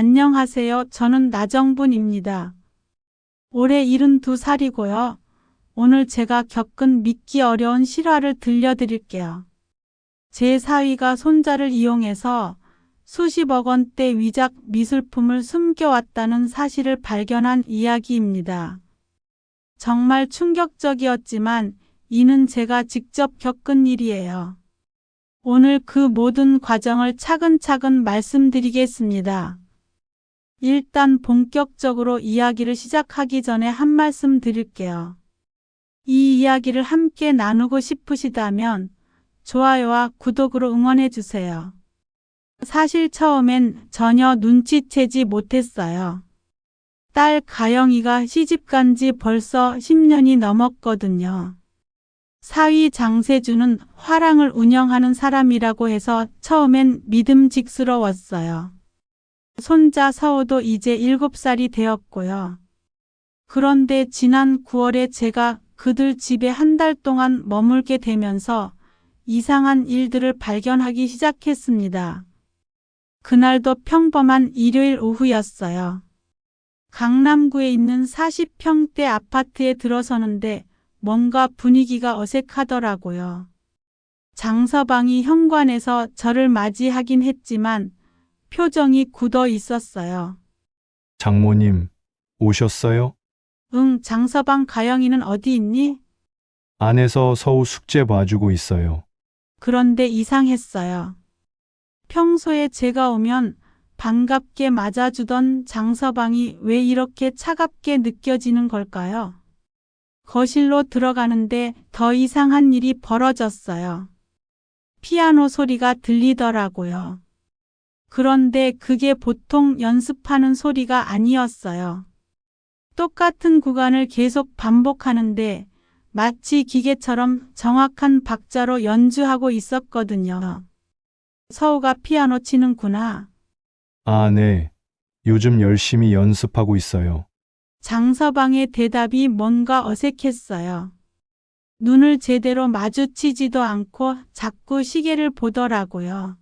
안녕하세요. 저는 나정분입니다. 올해 72살이고요. 오늘 제가 겪은 믿기 어려운 실화를 들려드릴게요. 제 사위가 손자를 이용해서 수십억 원대 위작 미술품을 숨겨왔다는 사실을 발견한 이야기입니다. 정말 충격적이었지만 이는 제가 직접 겪은 일이에요. 오늘 그 모든 과정을 차근차근 말씀드리겠습니다. 일단 본격적으로 이야기를 시작하기 전에 한 말씀 드릴게요. 이 이야기를 함께 나누고 싶으시다면 좋아요와 구독으로 응원해 주세요. 사실 처음엔 전혀 눈치채지 못했어요. 딸 가영이가 시집간 지 벌써 10년이 넘었거든요. 사위 장세주는 화랑을 운영하는 사람이라고 해서 처음엔 믿음직스러웠어요. 손자 서우도 이제 7살이 되었고요. 그런데 지난 9월에 제가 그들 집에 한 달 동안 머물게 되면서 이상한 일들을 발견하기 시작했습니다. 그날도 평범한 일요일 오후였어요. 강남구에 있는 40평대 아파트에 들어서는데 뭔가 분위기가 어색하더라고요. 장서방이 현관에서 저를 맞이하긴 했지만 표정이 굳어 있었어요. 장모님, 오셨어요? 응, 장서방 가영이는 어디 있니? 안에서 서우 숙제 봐주고 있어요. 그런데 이상했어요. 평소에 제가 오면 반갑게 맞아주던 장서방이 왜 이렇게 차갑게 느껴지는 걸까요? 거실로 들어가는데 더 이상한 일이 벌어졌어요. 피아노 소리가 들리더라고요. 그런데 그게 보통 연습하는 소리가 아니었어요. 똑같은 구간을 계속 반복하는데 마치 기계처럼 정확한 박자로 연주하고 있었거든요. 서우가 피아노 치는구나. 아, 네. 요즘 열심히 연습하고 있어요. 장서방의 대답이 뭔가 어색했어요. 눈을 제대로 마주치지도 않고 자꾸 시계를 보더라고요.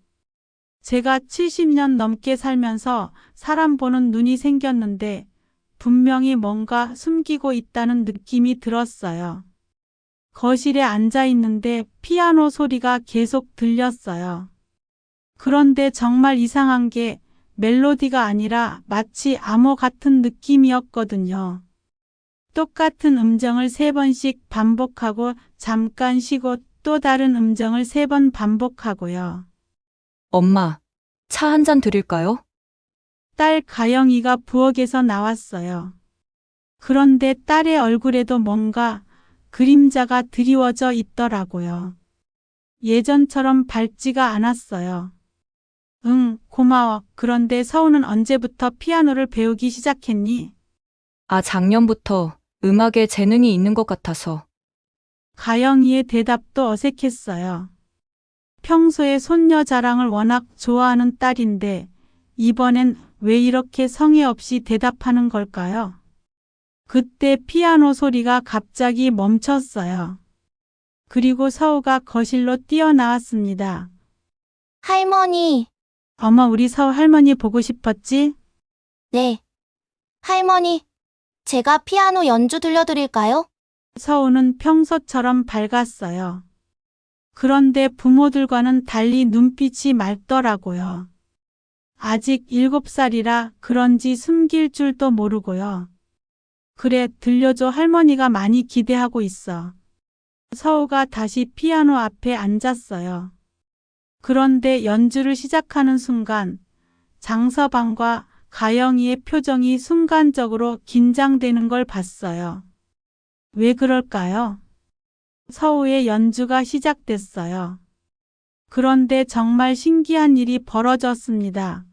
제가 70년 넘게 살면서 사람 보는 눈이 생겼는데 분명히 뭔가 숨기고 있다는 느낌이 들었어요. 거실에 앉아 있는데 피아노 소리가 계속 들렸어요. 그런데 정말 이상한 게 멜로디가 아니라 마치 암호 같은 느낌이었거든요. 똑같은 음정을 3번씩 반복하고 잠깐 쉬고 또 다른 음정을 3번 반복하고요. 엄마, 차 한 잔 드릴까요? 딸 가영이가 부엌에서 나왔어요. 그런데 딸의 얼굴에도 뭔가 그림자가 드리워져 있더라고요. 예전처럼 밝지가 않았어요. 응, 고마워. 그런데 서우는 언제부터 피아노를 배우기 시작했니? 아, 작년부터 음악에 재능이 있는 것 같아서. 가영이의 대답도 어색했어요. 평소에 손녀 자랑을 워낙 좋아하는 딸인데 이번엔 왜 이렇게 성의 없이 대답하는 걸까요? 그때 피아노 소리가 갑자기 멈췄어요. 그리고 서우가 거실로 뛰어나왔습니다. 할머니, 어머, 우리 서우 할머니 보고 싶었지? 네. 할머니, 제가 피아노 연주 들려드릴까요? 서우는 평소처럼 밝았어요. 그런데 부모들과는 달리 눈빛이 맑더라고요. 아직 7살이라 그런지 숨길 줄도 모르고요. 그래, 들려줘. 할머니가 많이 기대하고 있어. 서우가 다시 피아노 앞에 앉았어요. 그런데 연주를 시작하는 순간 장서방과 가영이의 표정이 순간적으로 긴장되는 걸 봤어요. 왜 그럴까요? 서우의 연주가 시작됐어요. 그런데 정말 신기한 일이 벌어졌습니다.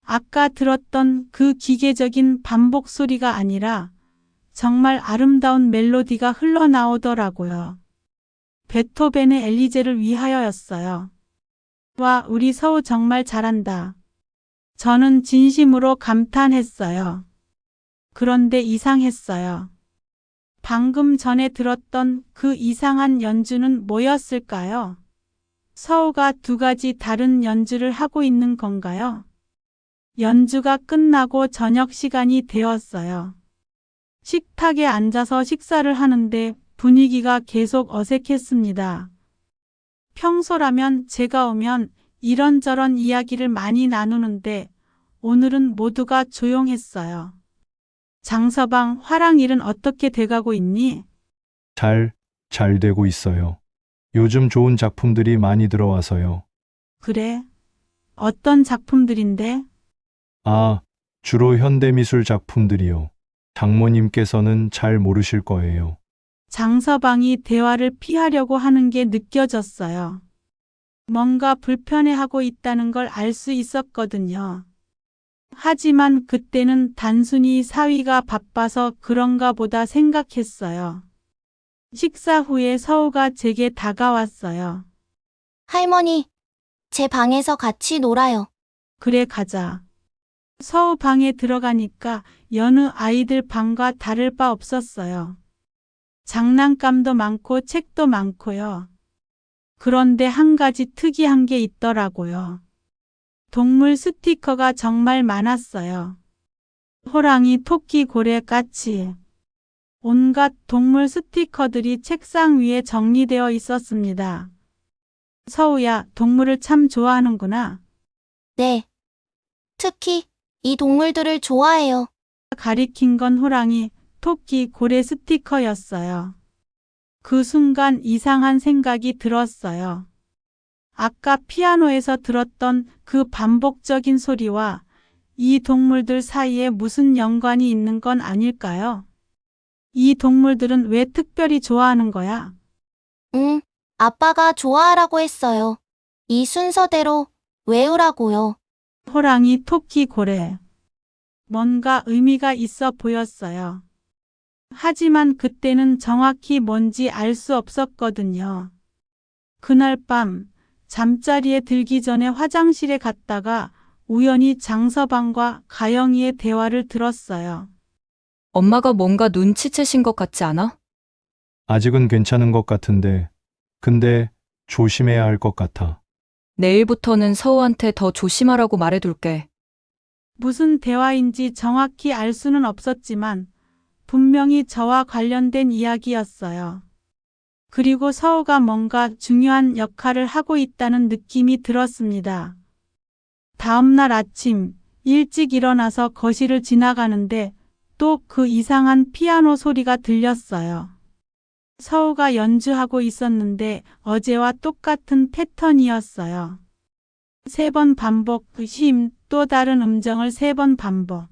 아까 들었던 그 기계적인 반복 소리가 아니라 정말 아름다운 멜로디가 흘러나오더라고요. 베토벤의 엘리제를 위하여였어요. 와, 우리 서우 정말 잘한다. 저는 진심으로 감탄했어요. 그런데 이상했어요. 방금 전에 들었던 그 이상한 연주는 뭐였을까요? 서우가 2가지 다른 연주를 하고 있는 건가요? 연주가 끝나고 저녁 시간이 되었어요. 식탁에 앉아서 식사를 하는데 분위기가 계속 어색했습니다. 평소라면 제가 오면 이런저런 이야기를 많이 나누는데 오늘은 모두가 조용했어요. 장서방, 화랑 일은 어떻게 돼가고 있니? 잘 되고 있어요. 요즘 좋은 작품들이 많이 들어와서요. 그래? 어떤 작품들인데? 주로 현대미술 작품들이요. 장모님께서는 잘 모르실 거예요. 장서방이 대화를 피하려고 하는 게 느껴졌어요. 뭔가 불편해하고 있다는 걸 알 수 있었거든요. 하지만 그때는 단순히 사위가 바빠서 그런가 보다 생각했어요. 식사 후에 서우가 제게 다가왔어요. 할머니, 제 방에서 같이 놀아요. 그래, 가자. 서우 방에 들어가니까 여느 아이들 방과 다를 바 없었어요. 장난감도 많고 책도 많고요. 그런데 한 가지 특이한 게 있더라고요. 동물 스티커가 정말 많았어요. 호랑이, 토끼, 고래, 까치. 온갖 동물 스티커들이 책상 위에 정리되어 있었습니다. 서우야, 동물을 참 좋아하는구나. 네. 특히 이 동물들을 좋아해요. 가리킨 건 호랑이, 토끼, 고래 스티커였어요. 그 순간 이상한 생각이 들었어요. 아까 피아노에서 들었던 그 반복적인 소리와 이 동물들 사이에 무슨 연관이 있는 건 아닐까요? 이 동물들은 왜 특별히 좋아하는 거야? 아빠가 좋아하라고 했어요. 이 순서대로 외우라고요. 호랑이, 토끼, 고래. 뭔가 의미가 있어 보였어요. 하지만 그때는 정확히 뭔지 알 수 없었거든요. 그날 밤 잠자리에 들기 전에 화장실에 갔다가 우연히 장서방과 가영이의 대화를 들었어요. 엄마가 뭔가 눈치채신 것 같지 않아? 아직은 괜찮은 것 같은데, 근데 조심해야 할 것 같아. 내일부터는 서우한테 더 조심하라고 말해둘게. 무슨 대화인지 정확히 알 수는 없었지만 분명히 저와 관련된 이야기였어요. 그리고 서우가 뭔가 중요한 역할을 하고 있다는 느낌이 들었습니다. 다음 날 아침 일찍 일어나서 거실을 지나가는데 또 그 이상한 피아노 소리가 들렸어요. 서우가 연주하고 있었는데 어제와 똑같은 패턴이었어요. 3번 반복, 또 다른 음정을 3번 반복.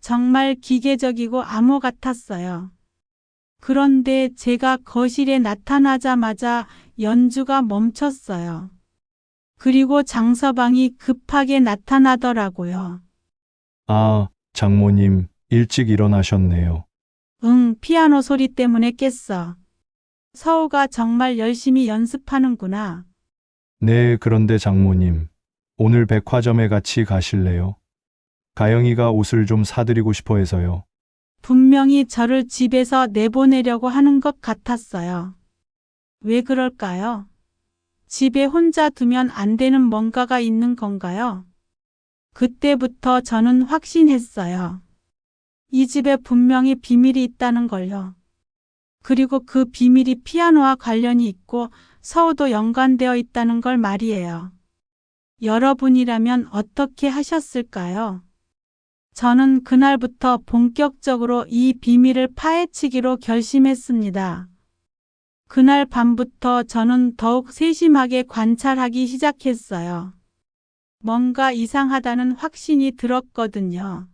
정말 기계적이고 암호 같았어요. 그런데 제가 거실에 나타나자마자 연주가 멈췄어요. 그리고 장서방이 급하게 나타나더라고요. 장모님, 일찍 일어나셨네요. 피아노 소리 때문에 깼어. 서우가 정말 열심히 연습하는구나. 네, 그런데 장모님, 오늘 백화점에 같이 가실래요? 가영이가 옷을 좀 사드리고 싶어 해서요. 분명히 저를 집에서 내보내려고 하는 것 같았어요. 왜 그럴까요? 집에 혼자 두면 안 되는 뭔가가 있는 건가요? 그때부터 저는 확신했어요. 이 집에 분명히 비밀이 있다는 걸요. 그리고 그 비밀이 피아노와 관련이 있고 서우도 연관되어 있다는 걸 말이에요. 여러분이라면 어떻게 하셨을까요? 저는 그날부터 본격적으로 이 비밀을 파헤치기로 결심했습니다. 그날 밤부터 저는 더욱 세심하게 관찰하기 시작했어요. 뭔가 이상하다는 확신이 들었거든요.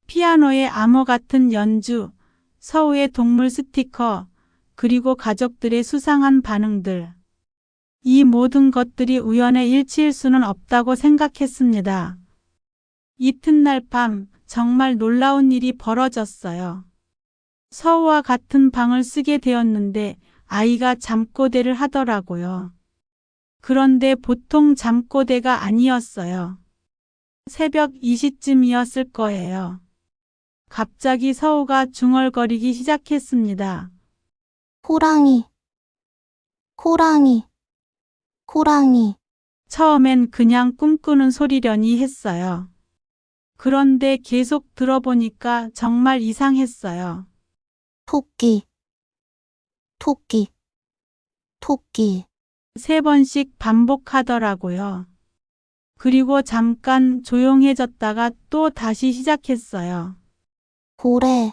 피아노의 암호 같은 연주, 서우의 동물 스티커, 그리고 가족들의 수상한 반응들. 이 모든 것들이 우연의 일치일 수는 없다고 생각했습니다. 이튿날 밤 정말 놀라운 일이 벌어졌어요. 서우와 같은 방을 쓰게 되었는데 아이가 잠꼬대를 하더라고요. 그런데 보통 잠꼬대가 아니었어요. 새벽 2시쯤이었을 거예요. 갑자기 서우가 중얼거리기 시작했습니다. 호랑이, 호랑이, 호랑이. 처음엔 그냥 꿈꾸는 소리려니 했어요. 그런데 계속 들어보니까 정말 이상했어요. 토끼, 토끼, 토끼. 3번씩 반복하더라고요. 그리고 잠깐 조용해졌다가 또 다시 시작했어요. 고래,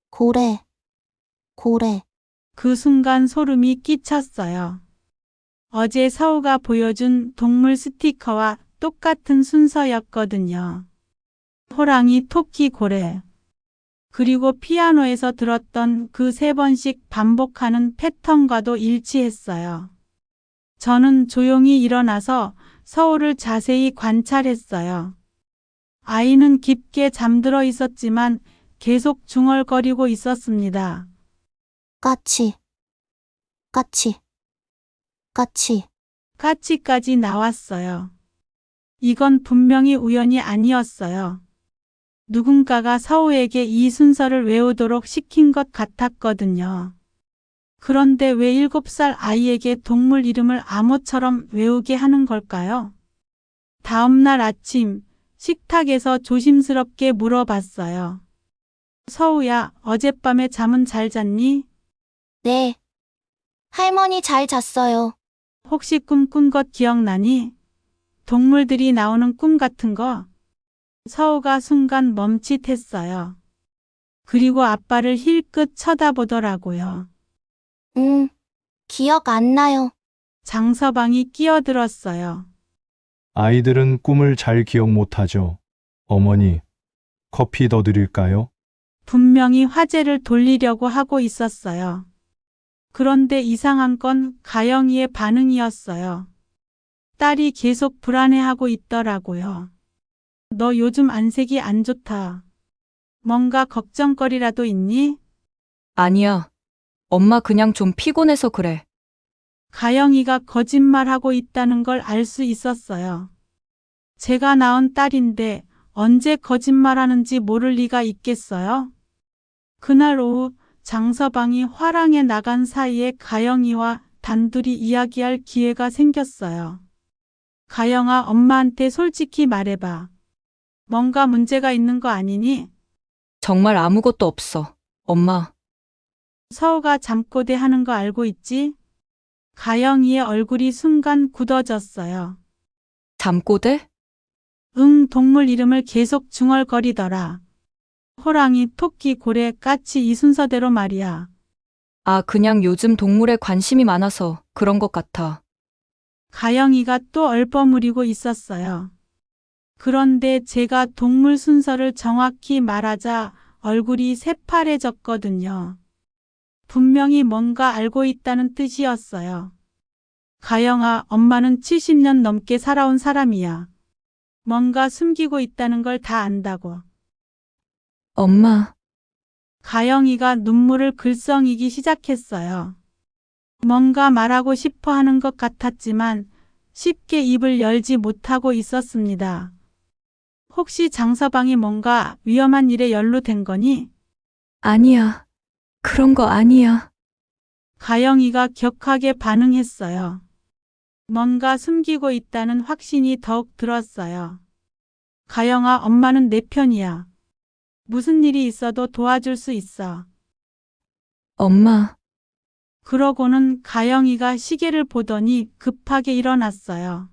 고래, 고래. 그 순간 소름이 끼쳤어요. 어제 서우가 보여준 동물 스티커와 똑같은 순서였거든요. 호랑이, 토끼, 고래. 그리고 피아노에서 들었던 그 3번씩 반복하는 패턴과도 일치했어요. 저는 조용히 일어나서 서우를 자세히 관찰했어요. 아이는 깊게 잠들어 있었지만 계속 중얼거리고 있었습니다. 까치, 까치, 까치. 까치까지 나왔어요. 이건 분명히 우연이 아니었어요. 누군가가 서우에게 이 순서를 외우도록 시킨 것 같았거든요. 그런데 왜 7살 아이에게 동물 이름을 암호처럼 외우게 하는 걸까요? 다음 날 아침 식탁에서 조심스럽게 물어봤어요. 서우야, 어젯밤에 잠은 잘 잤니? 네. 할머니 잘 잤어요. 혹시 꿈 꾼 것 기억나니? 동물들이 나오는 꿈 같은 거? 서우가 순간 멈칫했어요. 그리고 아빠를 힐끗 쳐다보더라고요. 기억 안 나요. 장서방이 끼어들었어요. 아이들은 꿈을 잘 기억 못하죠. 어머니, 커피 더 드릴까요? 분명히 화제를 돌리려고 하고 있었어요. 그런데 이상한 건 가영이의 반응이었어요. 딸이 계속 불안해하고 있더라고요. 너 요즘 안색이 안 좋다. 뭔가 걱정거리라도 있니? 아니야. 엄마 그냥 좀 피곤해서 그래. 가영이가 거짓말하고 있다는 걸 알 수 있었어요. 제가 낳은 딸인데 언제 거짓말하는지 모를 리가 있겠어요? 그날 오후 장서방이 화랑에 나간 사이에 가영이와 단둘이 이야기할 기회가 생겼어요. 가영아, 엄마한테 솔직히 말해봐. 뭔가 문제가 있는 거 아니니? 정말 아무것도 없어. 엄마. 서우가 잠꼬대 하는 거 알고 있지? 가영이의 얼굴이 순간 굳어졌어요. 잠꼬대? 응, 동물 이름을 계속 중얼거리더라. 호랑이, 토끼, 고래, 까치 이 순서대로 말이야. 아, 그냥 요즘 동물에 관심이 많아서 그런 것 같아. 가영이가 또 얼버무리고 있었어요. 그런데 제가 동물 순서를 정확히 말하자 얼굴이 새파래졌거든요. 분명히 뭔가 알고 있다는 뜻이었어요. 가영아, 엄마는 70년 넘게 살아온 사람이야. 뭔가 숨기고 있다는 걸 다 안다고. 엄마. 가영이가 눈물을 글썽이기 시작했어요. 뭔가 말하고 싶어 하는 것 같았지만 쉽게 입을 열지 못하고 있었습니다. 혹시 장서방이 뭔가 위험한 일에 연루된 거니? 아니야. 그런 거 아니야. 가영이가 격하게 반응했어요. 뭔가 숨기고 있다는 확신이 더욱 들었어요. 가영아, 엄마는 내 편이야. 무슨 일이 있어도 도와줄 수 있어. 엄마. 그러고는 가영이가 시계를 보더니 급하게 일어났어요.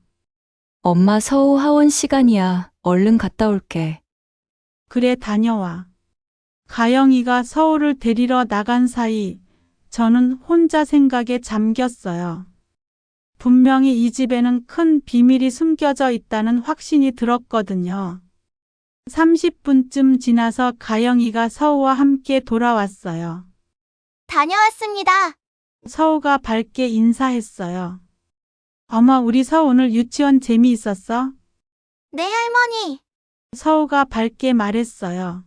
엄마 서우 하원 시간이야. 얼른 갔다 올게. 그래, 다녀와. 가영이가 서울을 데리러 나간 사이 저는 혼자 생각에 잠겼어요. 분명히 이 집에는 큰 비밀이 숨겨져 있다는 확신이 들었거든요. 30분쯤 지나서 가영이가 서우와 함께 돌아왔어요. 다녀왔습니다. 서우가 밝게 인사했어요. 어머, 우리 서우 오늘 유치원 재미있었어? 네, 할머니. 서우가 밝게 말했어요.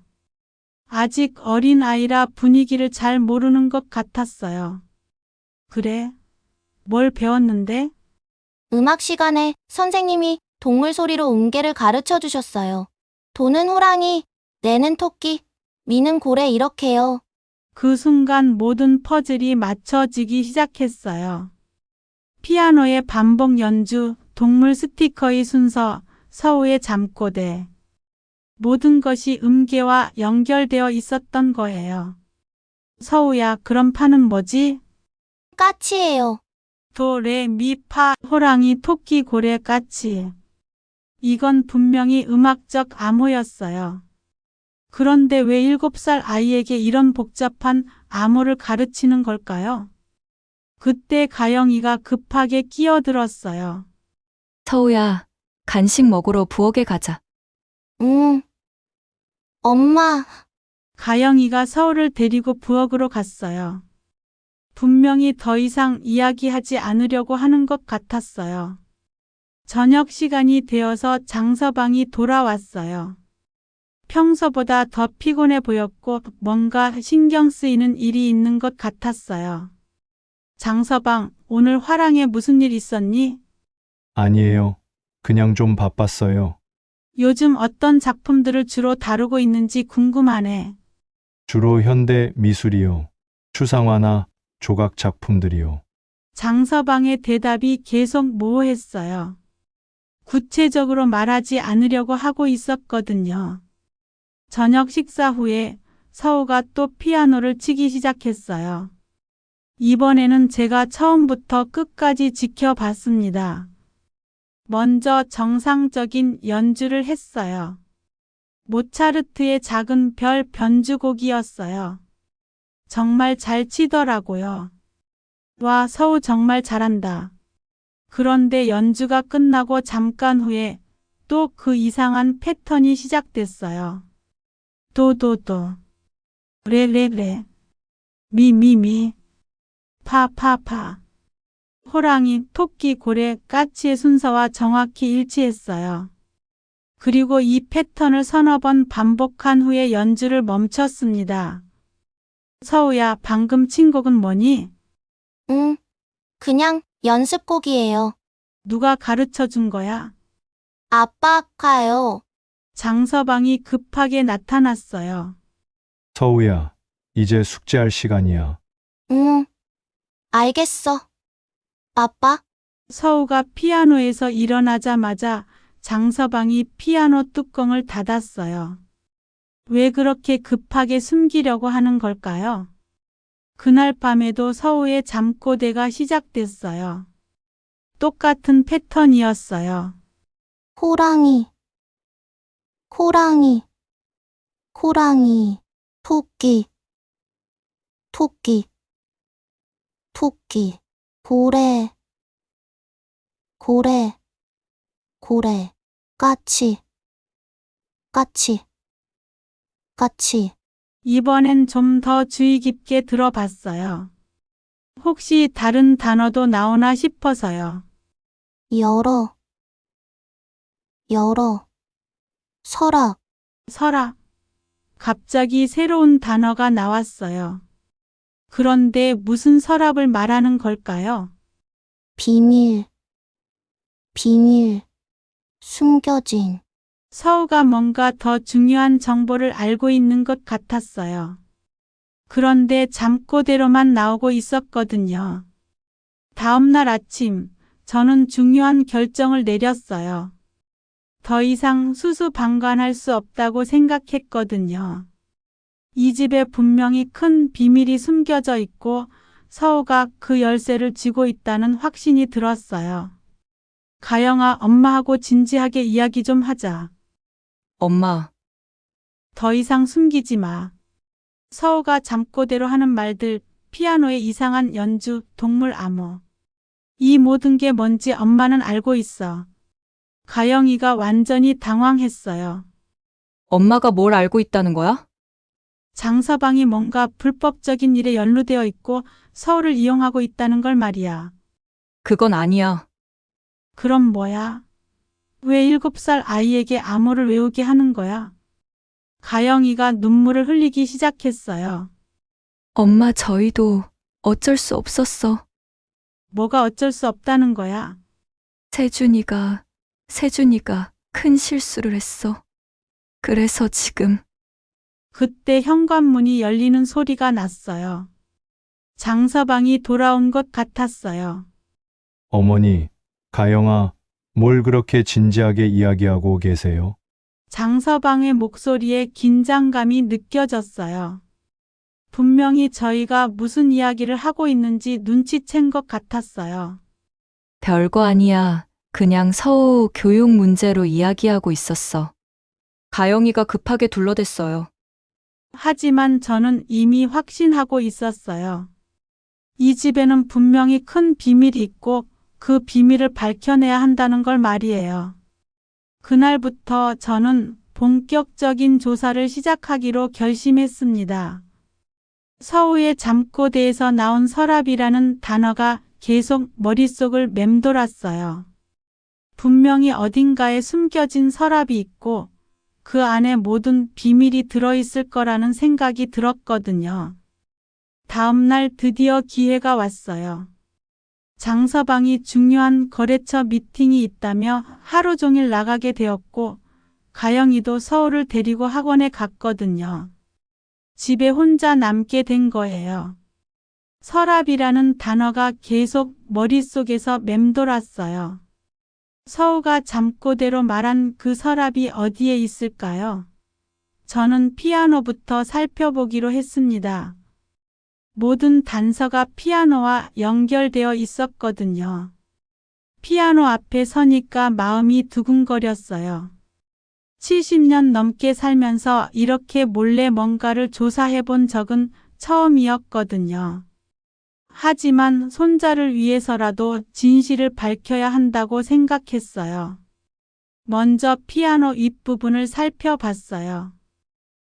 아직 어린 아이라 분위기를 잘 모르는 것 같았어요. 그래? 뭘 배웠는데? 음악 시간에 선생님이 동물 소리로 음계를 가르쳐 주셨어요. 도는 호랑이, 내는 토끼, 미는 고래 이렇게요. 그 순간 모든 퍼즐이 맞춰지기 시작했어요. 피아노의 반복 연주, 동물 스티커의 순서, 서우의 잠꼬대. 모든 것이 음계와 연결되어 있었던 거예요. 서우야, 그럼 파는 뭐지? 까치예요. 도, 레, 미, 파, 호랑이, 토끼, 고래, 까치. 이건 분명히 음악적 암호였어요. 그런데 왜 7살 아이에게 이런 복잡한 암호를 가르치는 걸까요? 그때 가영이가 급하게 끼어들었어요. 서우야, 간식 먹으러 부엌에 가자. 엄마, 가영이가 서울을 데리고 부엌으로 갔어요. 분명히 더 이상 이야기하지 않으려고 하는 것 같았어요. 저녁 시간이 되어서 장서방이 돌아왔어요. 평소보다 더 피곤해 보였고 뭔가 신경 쓰이는 일이 있는 것 같았어요. 장서방, 오늘 화랑에 무슨 일 있었니? 아니에요. 그냥 좀 바빴어요. 요즘 어떤 작품들을 주로 다루고 있는지 궁금하네. 주로 현대 미술이요. 추상화나 조각 작품들이요. 장서방의 대답이 계속 모호했어요. 구체적으로 말하지 않으려고 하고 있었거든요. 저녁 식사 후에 서우가 또 피아노를 치기 시작했어요. 이번에는 제가 처음부터 끝까지 지켜봤습니다. 먼저 정상적인 연주를 했어요. 모차르트의 작은 별 변주곡이었어요. 정말 잘 치더라고요. 와, 서우 정말 잘한다. 그런데 연주가 끝나고 잠깐 후에 또 그 이상한 패턴이 시작됐어요. 도도도, 레레레, 미미미, 파파파. 호랑이, 토끼, 고래, 까치의 순서와 정확히 일치했어요. 그리고 이 패턴을 서너 번 반복한 후에 연주를 멈췄습니다. 서우야, 방금 친 곡은 뭐니? 그냥 연습곡이에요. 누가 가르쳐 준 거야? 아빠가요. 장서방이 급하게 나타났어요. 서우야, 이제 숙제할 시간이야. 알겠어. 아빠, 서우가 피아노에서 일어나자마자 장서방이 피아노 뚜껑을 닫았어요. 왜 그렇게 급하게 숨기려고 하는 걸까요? 그날 밤에도 서우의 잠꼬대가 시작됐어요. 똑같은 패턴이었어요. 호랑이, 호랑이, 호랑이, 토끼, 토끼, 토끼, 고래, 고래, 고래, 까치, 까치, 까치. 이번엔 좀 더 주의 깊게 들어봤어요. 혹시 다른 단어도 나오나 싶어서요. 열어, 열어, 서랍, 서랍. 갑자기 새로운 단어가 나왔어요. 그런데 무슨 서랍을 말하는 걸까요? 비밀, 비밀, 숨겨진, 서우가 뭔가 더 중요한 정보를 알고 있는 것 같았어요. 그런데 잠꼬대로만 나오고 있었거든요. 다음 날 아침, 저는 중요한 결정을 내렸어요. 더 이상 수수방관할 수 없다고 생각했거든요. 이 집에 분명히 큰 비밀이 숨겨져 있고 서우가 그 열쇠를 쥐고 있다는 확신이 들었어요. 가영아, 엄마하고 진지하게 이야기 좀 하자. 엄마, 더 이상 숨기지 마. 서우가 잠꼬대로 하는 말들, 피아노의 이상한 연주, 동물 암호. 이 모든 게 뭔지 엄마는 알고 있어. 가영이가 완전히 당황했어요. 엄마가 뭘 알고 있다는 거야? 장서방이 뭔가 불법적인 일에 연루되어 있고 서울을 이용하고 있다는 걸 말이야. 그건 아니야. 그럼 뭐야? 왜 7살 아이에게 암호를 외우게 하는 거야? 가영이가 눈물을 흘리기 시작했어요. 엄마, 저희도 어쩔 수 없었어. 뭐가 어쩔 수 없다는 거야? 세준이가 큰 실수를 했어. 그래서 지금 그때 현관문이 열리는 소리가 났어요. 장서방이 돌아온 것 같았어요. 어머니, 가영아, 뭘 그렇게 진지하게 이야기하고 계세요? 장서방의 목소리에 긴장감이 느껴졌어요. 분명히 저희가 무슨 이야기를 하고 있는지 눈치챈 것 같았어요. 별거 아니야. 그냥 서우 교육 문제로 이야기하고 있었어. 가영이가 급하게 둘러댔어요. 하지만 저는 이미 확신하고 있었어요. 이 집에는 분명히 큰 비밀이 있고 그 비밀을 밝혀내야 한다는 걸 말이에요. 그날부터 저는 본격적인 조사를 시작하기로 결심했습니다. 서우의 잠꼬대에서 나온 서랍이라는 단어가 계속 머릿속을 맴돌았어요. 분명히 어딘가에 숨겨진 서랍이 있고 그 안에 모든 비밀이 들어있을 거라는 생각이 들었거든요. 다음 날 드디어 기회가 왔어요. 장서방이 중요한 거래처 미팅이 있다며 하루 종일 나가게 되었고 가영이도 서울을 데리고 학원에 갔거든요. 집에 혼자 남게 된 거예요. 서랍이라는 단어가 계속 머릿속에서 맴돌았어요. 서우가 잠꼬대로 말한 그 서랍이 어디에 있을까요? 저는 피아노부터 살펴보기로 했습니다. 모든 단서가 피아노와 연결되어 있었거든요. 피아노 앞에 서니까 마음이 두근거렸어요. 70년 넘게 살면서 이렇게 몰래 뭔가를 조사해 본 적은 처음이었거든요. 하지만 손자를 위해서라도 진실을 밝혀야 한다고 생각했어요. 먼저 피아노 윗부분을 살펴봤어요.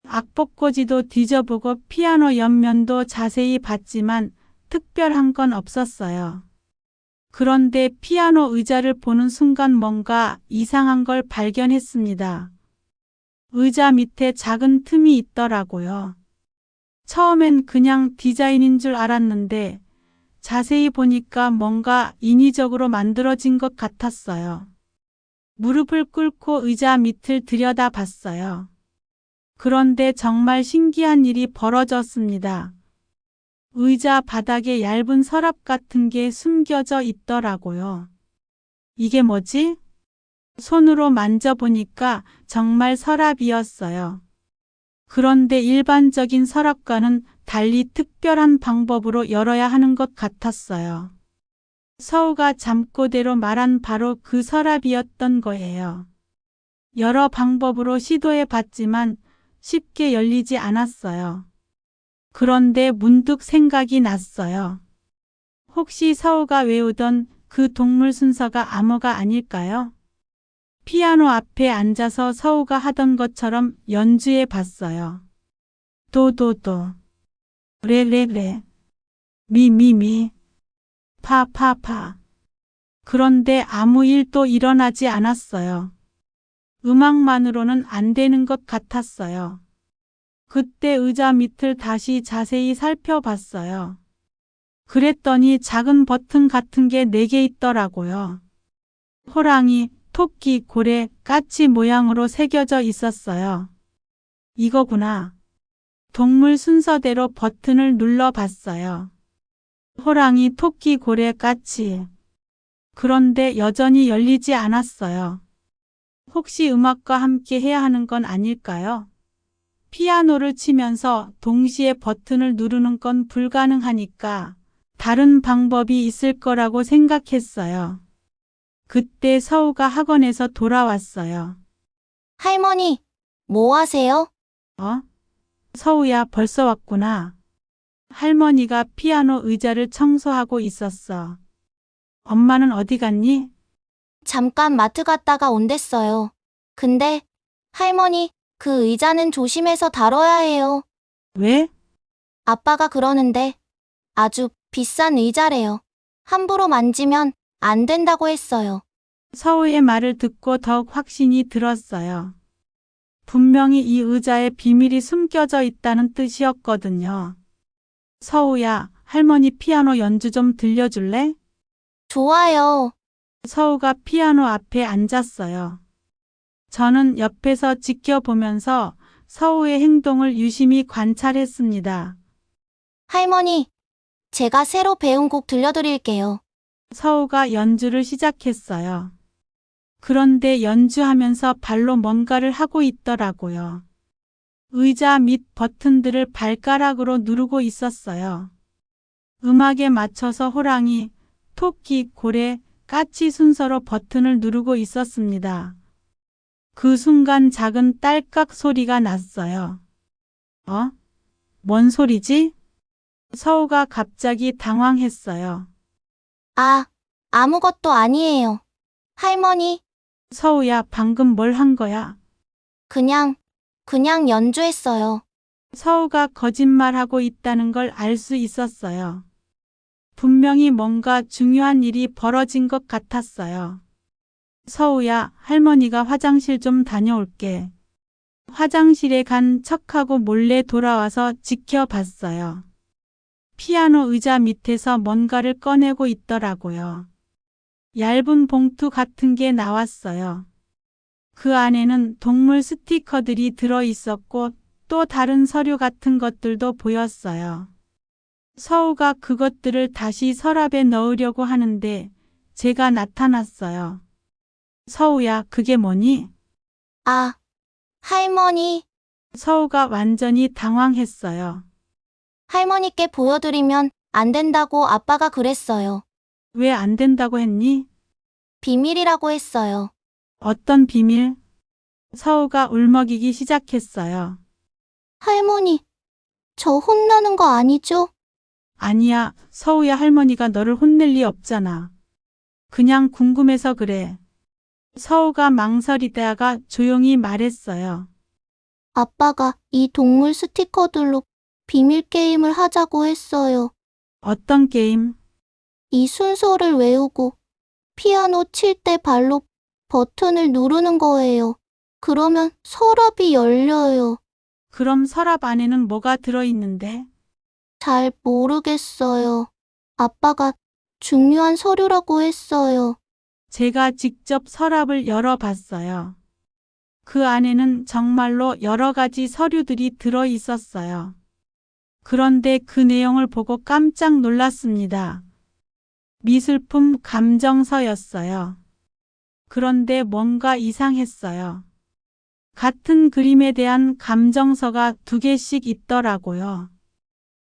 악보꽂이도 뒤져보고 피아노 옆면도 자세히 봤지만 특별한 건 없었어요. 그런데 피아노 의자를 보는 순간 뭔가 이상한 걸 발견했습니다. 의자 밑에 작은 틈이 있더라고요. 처음엔 그냥 디자인인 줄 알았는데 자세히 보니까 뭔가 인위적으로 만들어진 것 같았어요. 무릎을 꿇고 의자 밑을 들여다봤어요. 그런데 정말 신기한 일이 벌어졌습니다. 의자 바닥에 얇은 서랍 같은 게 숨겨져 있더라고요. 이게 뭐지? 손으로 만져보니까 정말 서랍이었어요. 그런데 일반적인 서랍과는 달리 특별한 방법으로 열어야 하는 것 같았어요. 서우가 잠꼬대로 말한 바로 그 서랍이었던 거예요. 여러 방법으로 시도해 봤지만 쉽게 열리지 않았어요. 그런데 문득 생각이 났어요. 혹시 서우가 외우던 그 동물 순서가 암호가 아닐까요? 피아노 앞에 앉아서 서우가 하던 것처럼 연주해 봤어요. 도도도, 레레레, 미미미, 파파파. 그런데 아무 일도 일어나지 않았어요. 음악만으로는 안 되는 것 같았어요. 그때 의자 밑을 다시 자세히 살펴봤어요. 그랬더니 작은 버튼 같은 게 4개 있더라고요. 호랑이, 토끼, 고래, 까치 모양으로 새겨져 있었어요. 이거구나. 동물 순서대로 버튼을 눌러봤어요. 호랑이, 토끼, 고래, 까치. 그런데 여전히 열리지 않았어요. 혹시 음악과 함께 해야 하는 건 아닐까요? 피아노를 치면서 동시에 버튼을 누르는 건 불가능하니까 다른 방법이 있을 거라고 생각했어요. 그때 서우가 학원에서 돌아왔어요. 할머니, 뭐 하세요? 서우야, 벌써 왔구나. 할머니가 피아노 의자를 청소하고 있었어. 엄마는 어디 갔니? 잠깐 마트 갔다가 온댔어요. 근데 할머니, 그 의자는 조심해서 다뤄야 해요. 왜? 아빠가 그러는데 아주 비싼 의자래요. 함부로 만지면 안 된다고 했어요. 서우의 말을 듣고 더욱 확신이 들었어요. 분명히 이 의자에 비밀이 숨겨져 있다는 뜻이었거든요. 서우야, 할머니 피아노 연주 좀 들려줄래? 좋아요. 서우가 피아노 앞에 앉았어요. 저는 옆에서 지켜보면서 서우의 행동을 유심히 관찰했습니다. 할머니, 제가 새로 배운 곡 들려드릴게요. 서우가 연주를 시작했어요. 그런데 연주하면서 발로 뭔가를 하고 있더라고요. 의자 밑 버튼들을 발가락으로 누르고 있었어요. 음악에 맞춰서 호랑이, 토끼, 고래, 까치 순서로 버튼을 누르고 있었습니다. 그 순간 작은 딸깍 소리가 났어요. 뭔 소리지? 서우가 갑자기 당황했어요. 아, 아무것도 아니에요. 할머니, 서우야, 방금 뭘 한 거야? 그냥 연주했어요. 서우가 거짓말하고 있다는 걸 알 수 있었어요. 분명히 뭔가 중요한 일이 벌어진 것 같았어요. 서우야, 할머니가 화장실 좀 다녀올게. 화장실에 간 척하고 몰래 돌아와서 지켜봤어요. 피아노 의자 밑에서 뭔가를 꺼내고 있더라고요. 얇은 봉투 같은 게 나왔어요. 그 안에는 동물 스티커들이 들어 있었고 또 다른 서류 같은 것들도 보였어요. 서우가 그것들을 다시 서랍에 넣으려고 하는데 제가 나타났어요. 서우야, 그게 뭐니? 아, 할머니, 서우가 완전히 당황했어요. 할머니께 보여드리면 안 된다고 아빠가 그랬어요. 왜 안 된다고 했니? 비밀이라고 했어요. 어떤 비밀? 서우가 울먹이기 시작했어요. 할머니, 저 혼나는 거 아니죠? 아니야, 서우야, 할머니가 너를 혼낼 리 없잖아. 그냥 궁금해서 그래. 서우가 망설이다가 조용히 말했어요. 아빠가 이 동물 스티커들로 비밀 게임을 하자고 했어요. 어떤 게임? 이 순서를 외우고 피아노 칠 때 발로 버튼을 누르는 거예요. 그러면 서랍이 열려요. 그럼 서랍 안에는 뭐가 들어있는데? 잘 모르겠어요. 아빠가 중요한 서류라고 했어요. 제가 직접 서랍을 열어봤어요. 그 안에는 정말로 여러 가지 서류들이 들어 있었어요. 그런데 그 내용을 보고 깜짝 놀랐습니다. 미술품 감정서였어요. 그런데 뭔가 이상했어요. 같은 그림에 대한 감정서가 2개씩 있더라고요.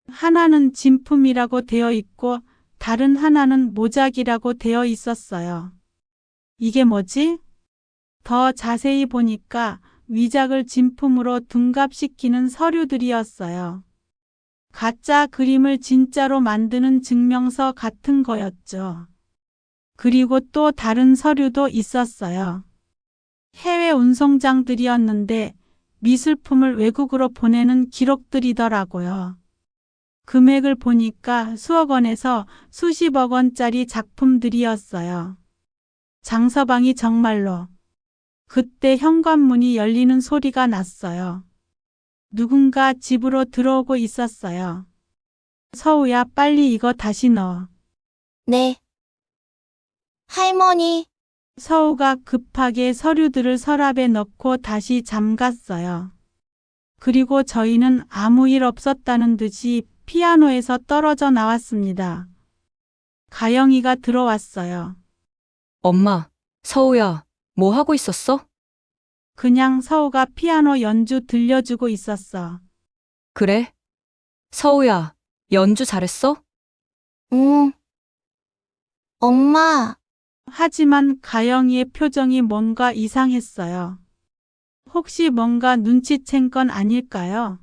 하나는 진품이라고 되어 있고 다른 하나는 모작이라고 되어 있었어요. 이게 뭐지? 더 자세히 보니까 위작을 진품으로 둔갑시키는 서류들이었어요. 가짜 그림을 진짜로 만드는 증명서 같은 거였죠. 그리고 또 다른 서류도 있었어요. 해외 운송장들이었는데 미술품을 외국으로 보내는 기록들이더라고요. 금액을 보니까 수억 원에서 수십억 원짜리 작품들이었어요. 장서방이 정말로. 그때 현관문이 열리는 소리가 났어요. 누군가 집으로 들어오고 있었어요. 서우야, 빨리 이거 다시 넣어. 네. 할머니, 서우가 급하게 서류들을 서랍에 넣고 다시 잠갔어요. 그리고 저희는 아무 일 없었다는 듯이 피아노에서 떨어져 나왔습니다. 가영이가 들어왔어요. 엄마, 서우야, 뭐 하고 있었어? 그냥 서우가 피아노 연주 들려주고 있었어. 그래? 서우야, 연주 잘했어? 엄마, 하지만 가영이의 표정이 뭔가 이상했어요. 혹시 뭔가 눈치챈 건 아닐까요?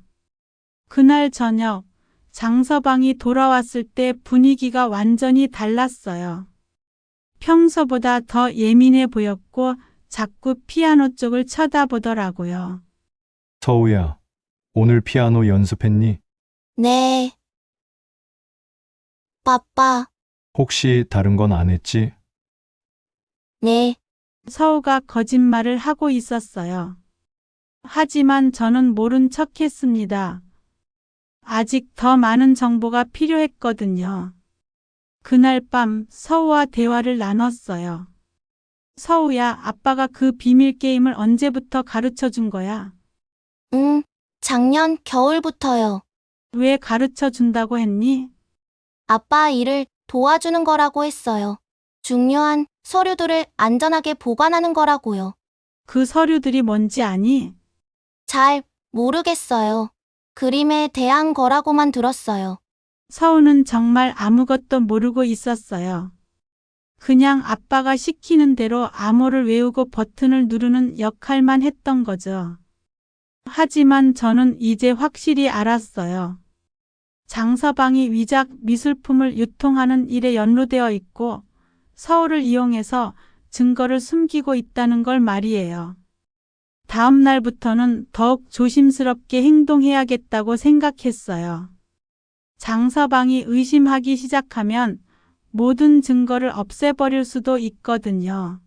그날 저녁 장서방이 돌아왔을 때 분위기가 완전히 달랐어요. 평소보다 더 예민해 보였고 자꾸 피아노 쪽을 쳐다보더라고요. 서우야, 오늘 피아노 연습했니? 네. 빠빠, 혹시 다른 건 안 했지? 네. 서우가 거짓말을 하고 있었어요. 하지만 저는 모른 척 했습니다. 아직 더 많은 정보가 필요했거든요. 그날 밤 서우와 대화를 나눴어요. 서우야, 아빠가 그 비밀 게임을 언제부터 가르쳐 준 거야? 작년 겨울부터요. 왜 가르쳐 준다고 했니? 아빠 일을 도와주는 거라고 했어요. 중요한 서류들을 안전하게 보관하는 거라고요. 그 서류들이 뭔지 아니? 잘 모르겠어요. 그림에 대한 거라고만 들었어요. 서우는 정말 아무것도 모르고 있었어요. 그냥 아빠가 시키는 대로 암호를 외우고 버튼을 누르는 역할만 했던 거죠. 하지만 저는 이제 확실히 알았어요. 장서방이 위작 미술품을 유통하는 일에 연루되어 있고 서울을 이용해서 증거를 숨기고 있다는 걸 말이에요. 다음 날부터는 더욱 조심스럽게 행동해야겠다고 생각했어요. 장서방이 의심하기 시작하면 모든 증거를 없애버릴 수도 있거든요.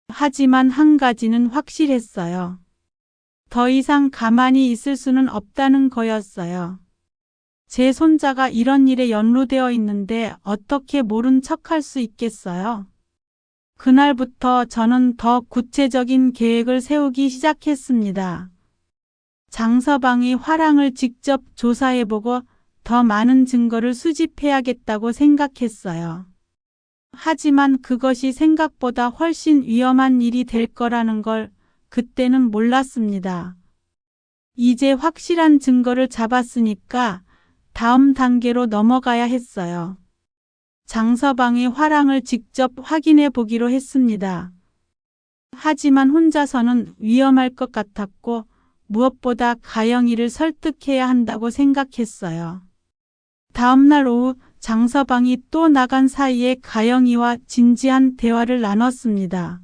하지만 한 가지는 확실했어요. 더 이상 가만히 있을 수는 없다는 거였어요. 제 손자가 이런 일에 연루되어 있는데 어떻게 모른 척할 수 있겠어요? 그날부터 저는 더 구체적인 계획을 세우기 시작했습니다. 장서방이 화랑을 직접 조사해보고 더 많은 증거를 수집해야겠다고 생각했어요. 하지만 그것이 생각보다 훨씬 위험한 일이 될 거라는 걸 그때는 몰랐습니다. 이제 확실한 증거를 잡았으니까 다음 단계로 넘어가야 했어요. 장서방의 화랑을 직접 확인해 보기로 했습니다. 하지만 혼자서는 위험할 것 같았고 무엇보다 가영이를 설득해야 한다고 생각했어요. 다음날 오후 장서방이 또 나간 사이에 가영이와 진지한 대화를 나눴습니다.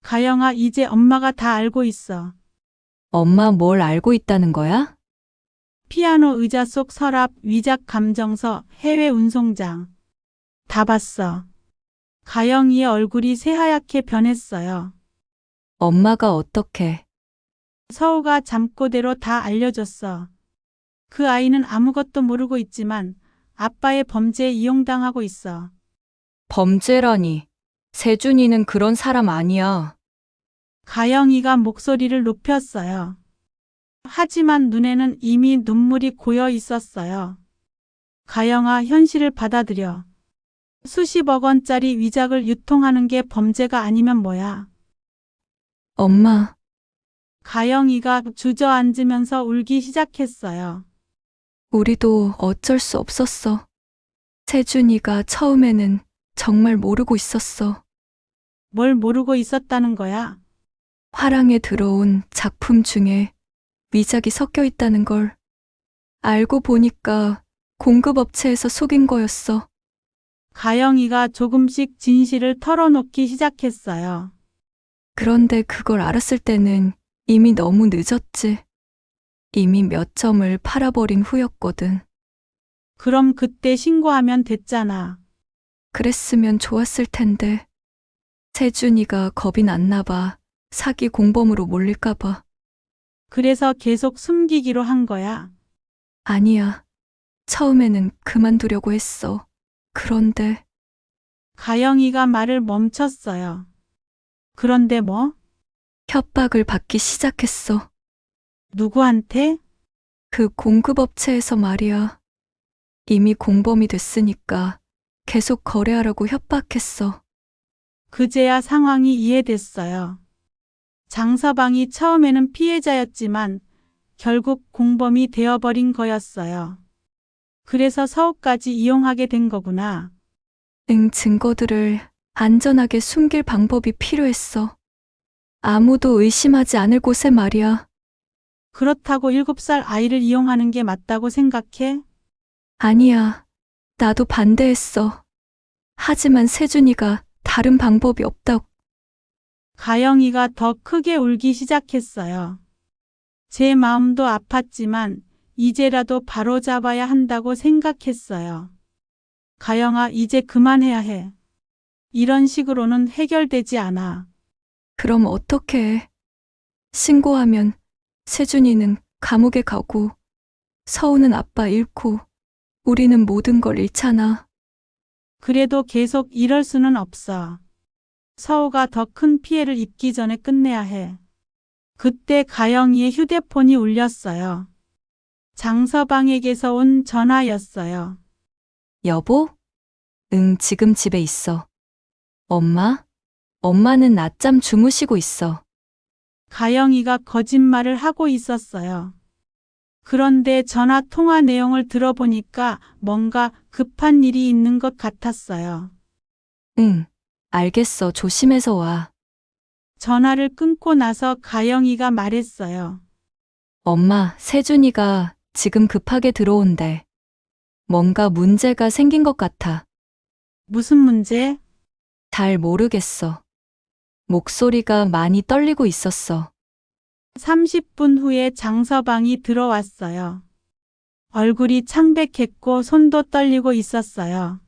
가영아, 이제 엄마가 다 알고 있어. 엄마 뭘 알고 있다는 거야? 피아노 의자 속 서랍, 위작 감정서, 해외 운송장. 다 봤어. 가영이의 얼굴이 새하얗게 변했어요. 엄마가 어떻게? 서우가 잠꼬대로 다 알려줬어. 그 아이는 아무것도 모르고 있지만 아빠의 범죄에 이용당하고 있어. 범죄라니. 세준이는 그런 사람 아니야. 가영이가 목소리를 높였어요. 하지만 눈에는 이미 눈물이 고여 있었어요. 가영아, 현실을 받아들여. 수십억 원짜리 위작을 유통하는 게 범죄가 아니면 뭐야? 엄마, 가영이가 주저앉으면서 울기 시작했어요. 우리도 어쩔 수 없었어. 세준이가 처음에는 정말 모르고 있었어. 뭘 모르고 있었다는 거야? 화랑에 들어온 작품 중에 위작이 섞여 있다는 걸 알고 보니까 공급업체에서 속인 거였어. 가영이가 조금씩 진실을 털어놓기 시작했어요. 그런데 그걸 알았을 때는 이미 너무 늦었지. 이미 몇 점을 팔아버린 후였거든. 그럼 그때 신고하면 됐잖아. 그랬으면 좋았을 텐데. 세준이가 겁이 났나 봐. 사기 공범으로 몰릴까 봐. 그래서 계속 숨기기로 한 거야. 아니야. 처음에는 그만두려고 했어. 그런데 가영이가 말을 멈췄어요. 그런데 뭐? 협박을 받기 시작했어. 누구한테? 그 공급업체에서 말이야. 이미 공범이 됐으니까 계속 거래하라고 협박했어. 그제야 상황이 이해됐어요. 장서방이 처음에는 피해자였지만 결국 공범이 되어버린 거였어요. 그래서 서우까지 이용하게 된 거구나. 증거들을 안전하게 숨길 방법이 필요했어. 아무도 의심하지 않을 곳에 말이야. 그렇다고 7살 아이를 이용하는 게 맞다고 생각해? 아니야. 나도 반대했어. 하지만 세준이가 다른 방법이 없다고. 가영이가 더 크게 울기 시작했어요. 제 마음도 아팠지만 이제라도 바로잡아야 한다고 생각했어요. 가영아, 이제 그만해야 해. 이런 식으로는 해결되지 않아. 그럼 어떻게 해? 신고하면 세준이는 감옥에 가고 서우는 아빠 잃고 우리는 모든 걸 잃잖아. 그래도 계속 이럴 수는 없어. 서우가 더 큰 피해를 입기 전에 끝내야 해. 그때 가영이의 휴대폰이 울렸어요. 장서방에게서 온 전화였어요. 여보? 응, 지금 집에 있어. 엄마? 엄마는 낮잠 주무시고 있어. 가영이가 거짓말을 하고 있었어요. 그런데 전화 통화 내용을 들어보니까 뭔가 급한 일이 있는 것 같았어요. 응, 알겠어. 조심해서 와. 전화를 끊고 나서 가영이가 말했어요. 엄마, 세준이가 지금 급하게 들어온대. 뭔가 문제가 생긴 것 같아. 무슨 문제? 잘 모르겠어. 목소리가 많이 떨리고 있었어. 30분 후에 장서방이 들어왔어요. 얼굴이 창백했고 손도 떨리고 있었어요.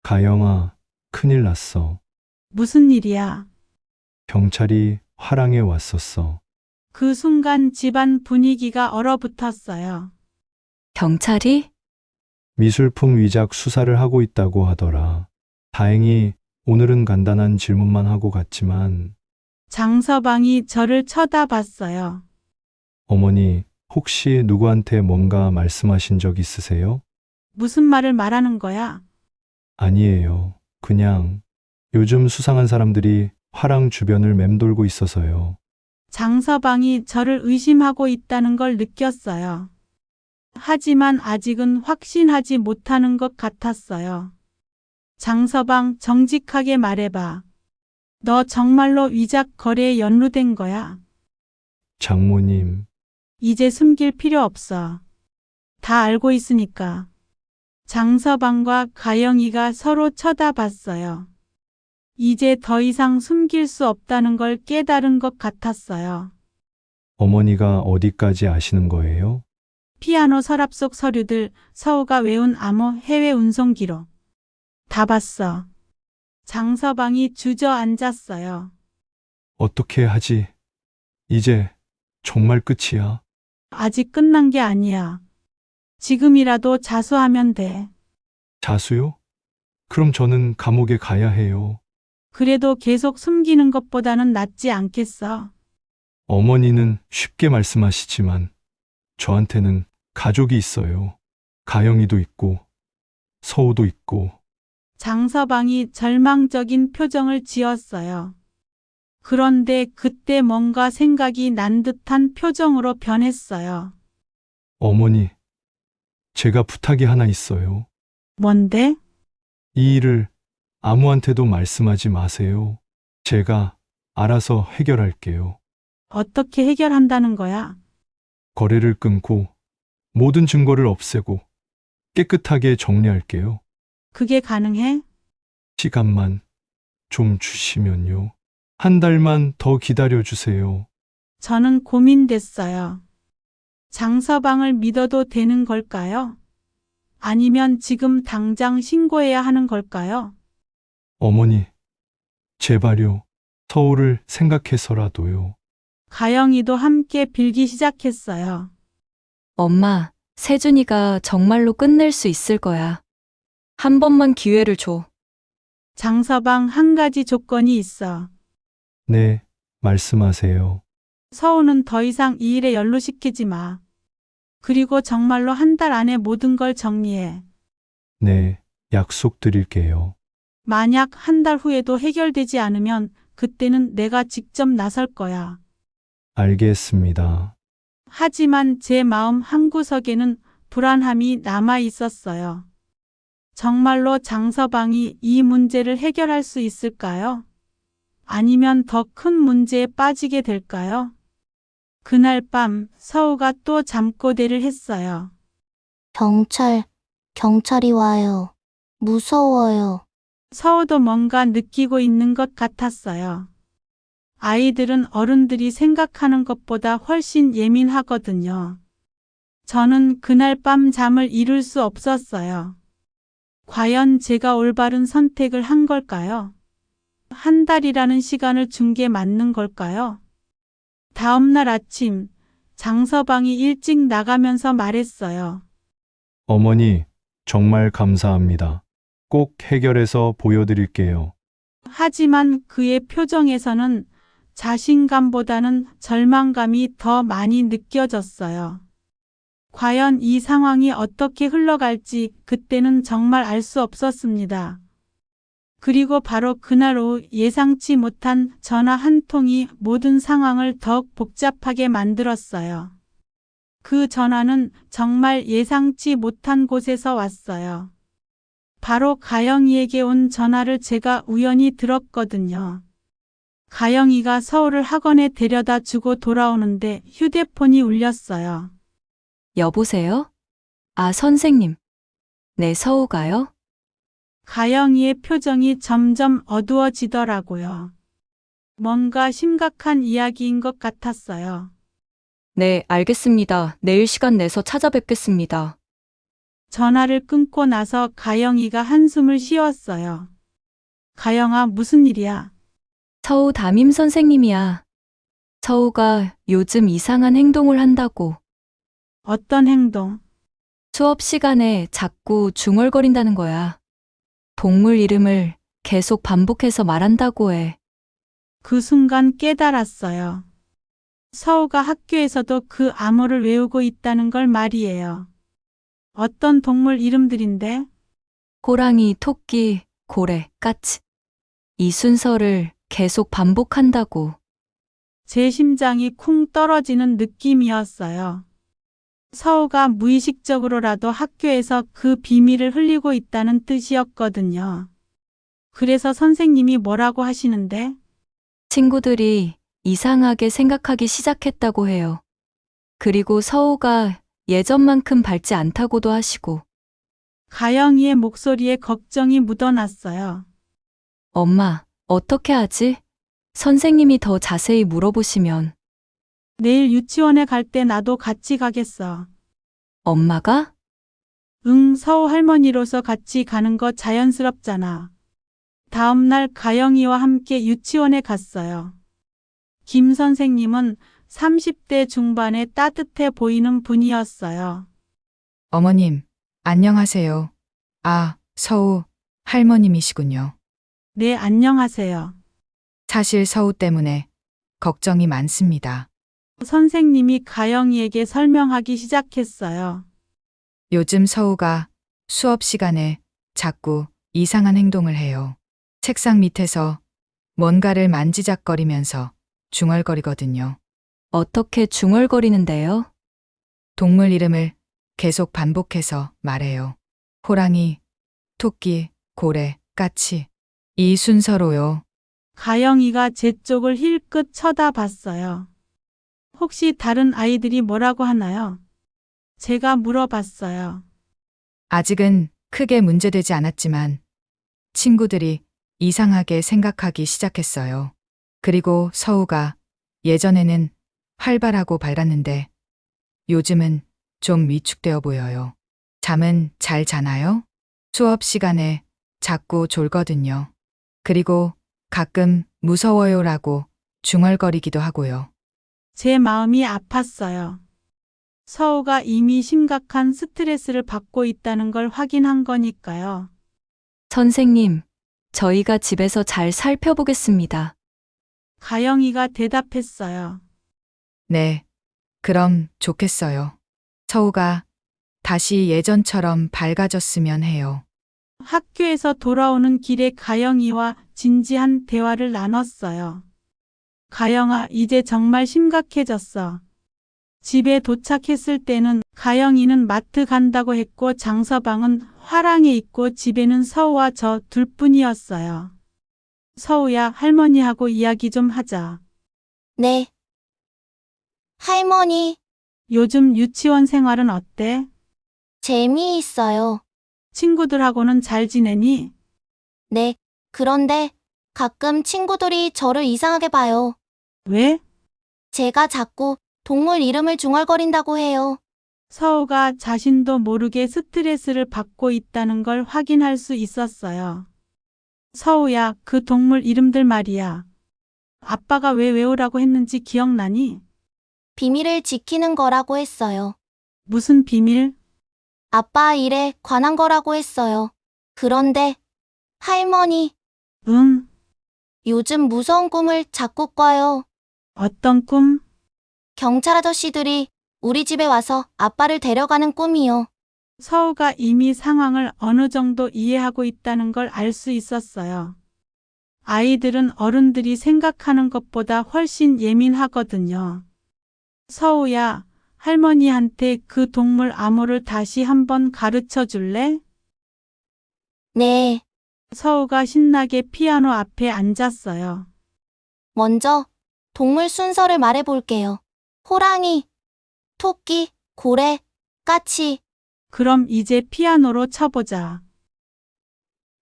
가영아, 큰일 났어. 무슨 일이야? 경찰이 화랑에 왔었어. 그 순간 집안 분위기가 얼어붙었어요. 경찰이? 미술품 위작 수사를 하고 있다고 하더라. 다행히 오늘은 간단한 질문만 하고 갔지만, 장서방이 저를 쳐다봤어요. 어머니, 혹시 누구한테 뭔가 말씀하신 적 있으세요? 무슨 말을 말하는 거야? 아니에요. 그냥 요즘 수상한 사람들이 화랑 주변을 맴돌고 있어서요. 장서방이 저를 의심하고 있다는 걸 느꼈어요. 하지만 아직은 확신하지 못하는 것 같았어요. 장서방, 정직하게 말해봐. 너 정말로 위작 거래에 연루된 거야? 장모님, 이제 숨길 필요 없어. 다 알고 있으니까. 장서방과 가영이가 서로 쳐다봤어요. 이제 더 이상 숨길 수 없다는 걸 깨달은 것 같았어요. 어머니가 어디까지 아시는 거예요? 피아노 서랍 속 서류들, 서우가 외운 암호 해외 운송 기록. 다 봤어. 장서방이 주저앉았어요. 어떻게 하지? 이제 정말 끝이야. 아직 끝난 게 아니야. 지금이라도 자수하면 돼. 자수요? 그럼 저는 감옥에 가야 해요. 그래도 계속 숨기는 것보다는 낫지 않겠어? 어머니는 쉽게 말씀하시지만 저한테는 가족이 있어요. 가영이도 있고 서우도 있고. 장서방이 절망적인 표정을 지었어요. 그런데 그때 뭔가 생각이 난 듯한 표정으로 변했어요. 어머니, 제가 부탁이 하나 있어요. 뭔데? 이 일을 아무한테도 말씀하지 마세요. 제가 알아서 해결할게요. 어떻게 해결한다는 거야? 거래를 끊고 모든 증거를 없애고 깨끗하게 정리할게요. 그게 가능해? 시간만 좀 주시면요. 한 달만 더 기다려 주세요. 저는 고민됐어요. 장서방을 믿어도 되는 걸까요? 아니면 지금 당장 신고해야 하는 걸까요? 어머니, 제발요. 서울을 생각해서라도요. 가영이도 함께 빌기 시작했어요. 엄마, 세준이가 정말로 끝낼 수 있을 거야. 한 번만 기회를 줘. 장서방, 한 가지 조건이 있어. 네, 말씀하세요. 서우는 더 이상 이 일에 연루시키지 마. 그리고 정말로 한 달 안에 모든 걸 정리해. 네, 약속드릴게요. 만약 한 달 후에도 해결되지 않으면 그때는 내가 직접 나설 거야. 알겠습니다. 하지만 제 마음 한구석에는 불안함이 남아 있었어요. 정말로 장서방이 이 문제를 해결할 수 있을까요? 아니면 더 큰 문제에 빠지게 될까요? 그날 밤 서우가 또 잠꼬대를 했어요. 경찰이 와요. 무서워요. 서우도 뭔가 느끼고 있는 것 같았어요. 아이들은 어른들이 생각하는 것보다 훨씬 예민하거든요. 저는 그날 밤 잠을 이룰 수 없었어요. 과연 제가 올바른 선택을 한 걸까요? 한 달이라는 시간을 준 게 맞는 걸까요? 다음 날 아침, 장서방이 일찍 나가면서 말했어요. 어머니, 정말 감사합니다. 꼭 해결해서 보여드릴게요. 하지만 그의 표정에서는 자신감보다는 절망감이 더 많이 느껴졌어요. 과연 이 상황이 어떻게 흘러갈지 그때는 정말 알 수 없었습니다. 그리고 바로 그날 오후 예상치 못한 전화 한 통이 모든 상황을 더욱 복잡하게 만들었어요. 그 전화는 정말 예상치 못한 곳에서 왔어요. 바로 가영이에게 온 전화를 제가 우연히 들었거든요. 가영이가 서울을 학원에 데려다 주고 돌아오는데 휴대폰이 울렸어요. 여보세요? 아, 선생님. 네, 서우가요? 가영이의 표정이 점점 어두워지더라고요. 뭔가 심각한 이야기인 것 같았어요. 네, 알겠습니다. 내일 시간 내서 찾아뵙겠습니다. 전화를 끊고 나서 가영이가 한숨을 쉬었어요. 가영아, 무슨 일이야? 서우 담임 선생님이야. 서우가 요즘 이상한 행동을 한다고. 어떤 행동? 수업 시간에 자꾸 중얼거린다는 거야. 동물 이름을 계속 반복해서 말한다고 해. 그 순간 깨달았어요. 서우가 학교에서도 그 암호를 외우고 있다는 걸 말이에요. 어떤 동물 이름들인데? 호랑이, 토끼, 고래, 까치. 이 순서를 계속 반복한다고. 제 심장이 쿵 떨어지는 느낌이었어요. 서우가 무의식적으로라도 학교에서 그 비밀을 흘리고 있다는 뜻이었거든요. 그래서 선생님이 뭐라고 하시는데? 친구들이 이상하게 생각하기 시작했다고 해요. 그리고 서우가 예전만큼 밝지 않다고도 하시고. 가영이의 목소리에 걱정이 묻어났어요. 엄마, 어떻게 하지? 선생님이 더 자세히 물어보시면. 내일 유치원에 갈 때 나도 같이 가겠어. 엄마가? 응, 서우 할머니로서 같이 가는 거 자연스럽잖아. 다음 날 가영이와 함께 유치원에 갔어요. 김 선생님은 30대 중반에 따뜻해 보이는 분이었어요. 어머님, 안녕하세요. 아, 서우 할머님이시군요. 네, 안녕하세요. 사실 서우 때문에 걱정이 많습니다. 선생님이 가영이에게 설명하기 시작했어요. 요즘 서우가 수업 시간에 자꾸 이상한 행동을 해요. 책상 밑에서 뭔가를 만지작거리면서 중얼거리거든요. 어떻게 중얼거리는데요? 동물 이름을 계속 반복해서 말해요. 호랑이, 토끼, 고래, 까치. 이 순서로요. 가영이가 제 쪽을 힐끗 쳐다봤어요. 혹시 다른 아이들이 뭐라고 하나요? 제가 물어봤어요. 아직은 크게 문제되지 않았지만 친구들이 이상하게 생각하기 시작했어요. 그리고 서우가 예전에는 활발하고 밝았는데 요즘은 좀 위축되어 보여요. 잠은 잘 자나요? 수업 시간에 자꾸 졸거든요. 그리고 가끔 무서워요라고 중얼거리기도 하고요. 제 마음이 아팠어요. 서우가 이미 심각한 스트레스를 받고 있다는 걸 확인한 거니까요. 선생님, 저희가 집에서 잘 살펴보겠습니다. 가영이가 대답했어요. 네, 그럼 좋겠어요. 서우가 다시 예전처럼 밝아졌으면 해요. 학교에서 돌아오는 길에 가영이와 진지한 대화를 나눴어요. 가영아, 이제 정말 심각해졌어. 집에 도착했을 때는 가영이는 마트 간다고 했고 장서방은 화랑에 있고 집에는 서우와 저 둘뿐이었어요. 서우야, 할머니하고 이야기 좀 하자. 네. 할머니, 요즘 유치원 생활은 어때? 재미있어요. 친구들하고는 잘 지내니? 네. 그런데 가끔 친구들이 저를 이상하게 봐요. 왜? 제가 자꾸 동물 이름을 중얼거린다고 해요. 서우가 자신도 모르게 스트레스를 받고 있다는 걸 확인할 수 있었어요. 서우야, 그 동물 이름들 말이야. 아빠가 왜 외우라고 했는지 기억나니? 비밀을 지키는 거라고 했어요. 무슨 비밀? 아빠 일에 관한 거라고 했어요. 그런데 할머니, 응, 요즘 무서운 꿈을 자꾸 꿔요. 어떤 꿈? 경찰 아저씨들이 우리 집에 와서 아빠를 데려가는 꿈이요. 서우가 이미 상황을 어느 정도 이해하고 있다는 걸 알 수 있었어요. 아이들은 어른들이 생각하는 것보다 훨씬 예민하거든요. 서우야, 할머니한테 그 동물 암호를 다시 한번 가르쳐 줄래? 네. 서우가 신나게 피아노 앞에 앉았어요. 먼저 동물 순서를 말해볼게요. 호랑이, 토끼, 고래, 까치. 그럼 이제 피아노로 쳐보자.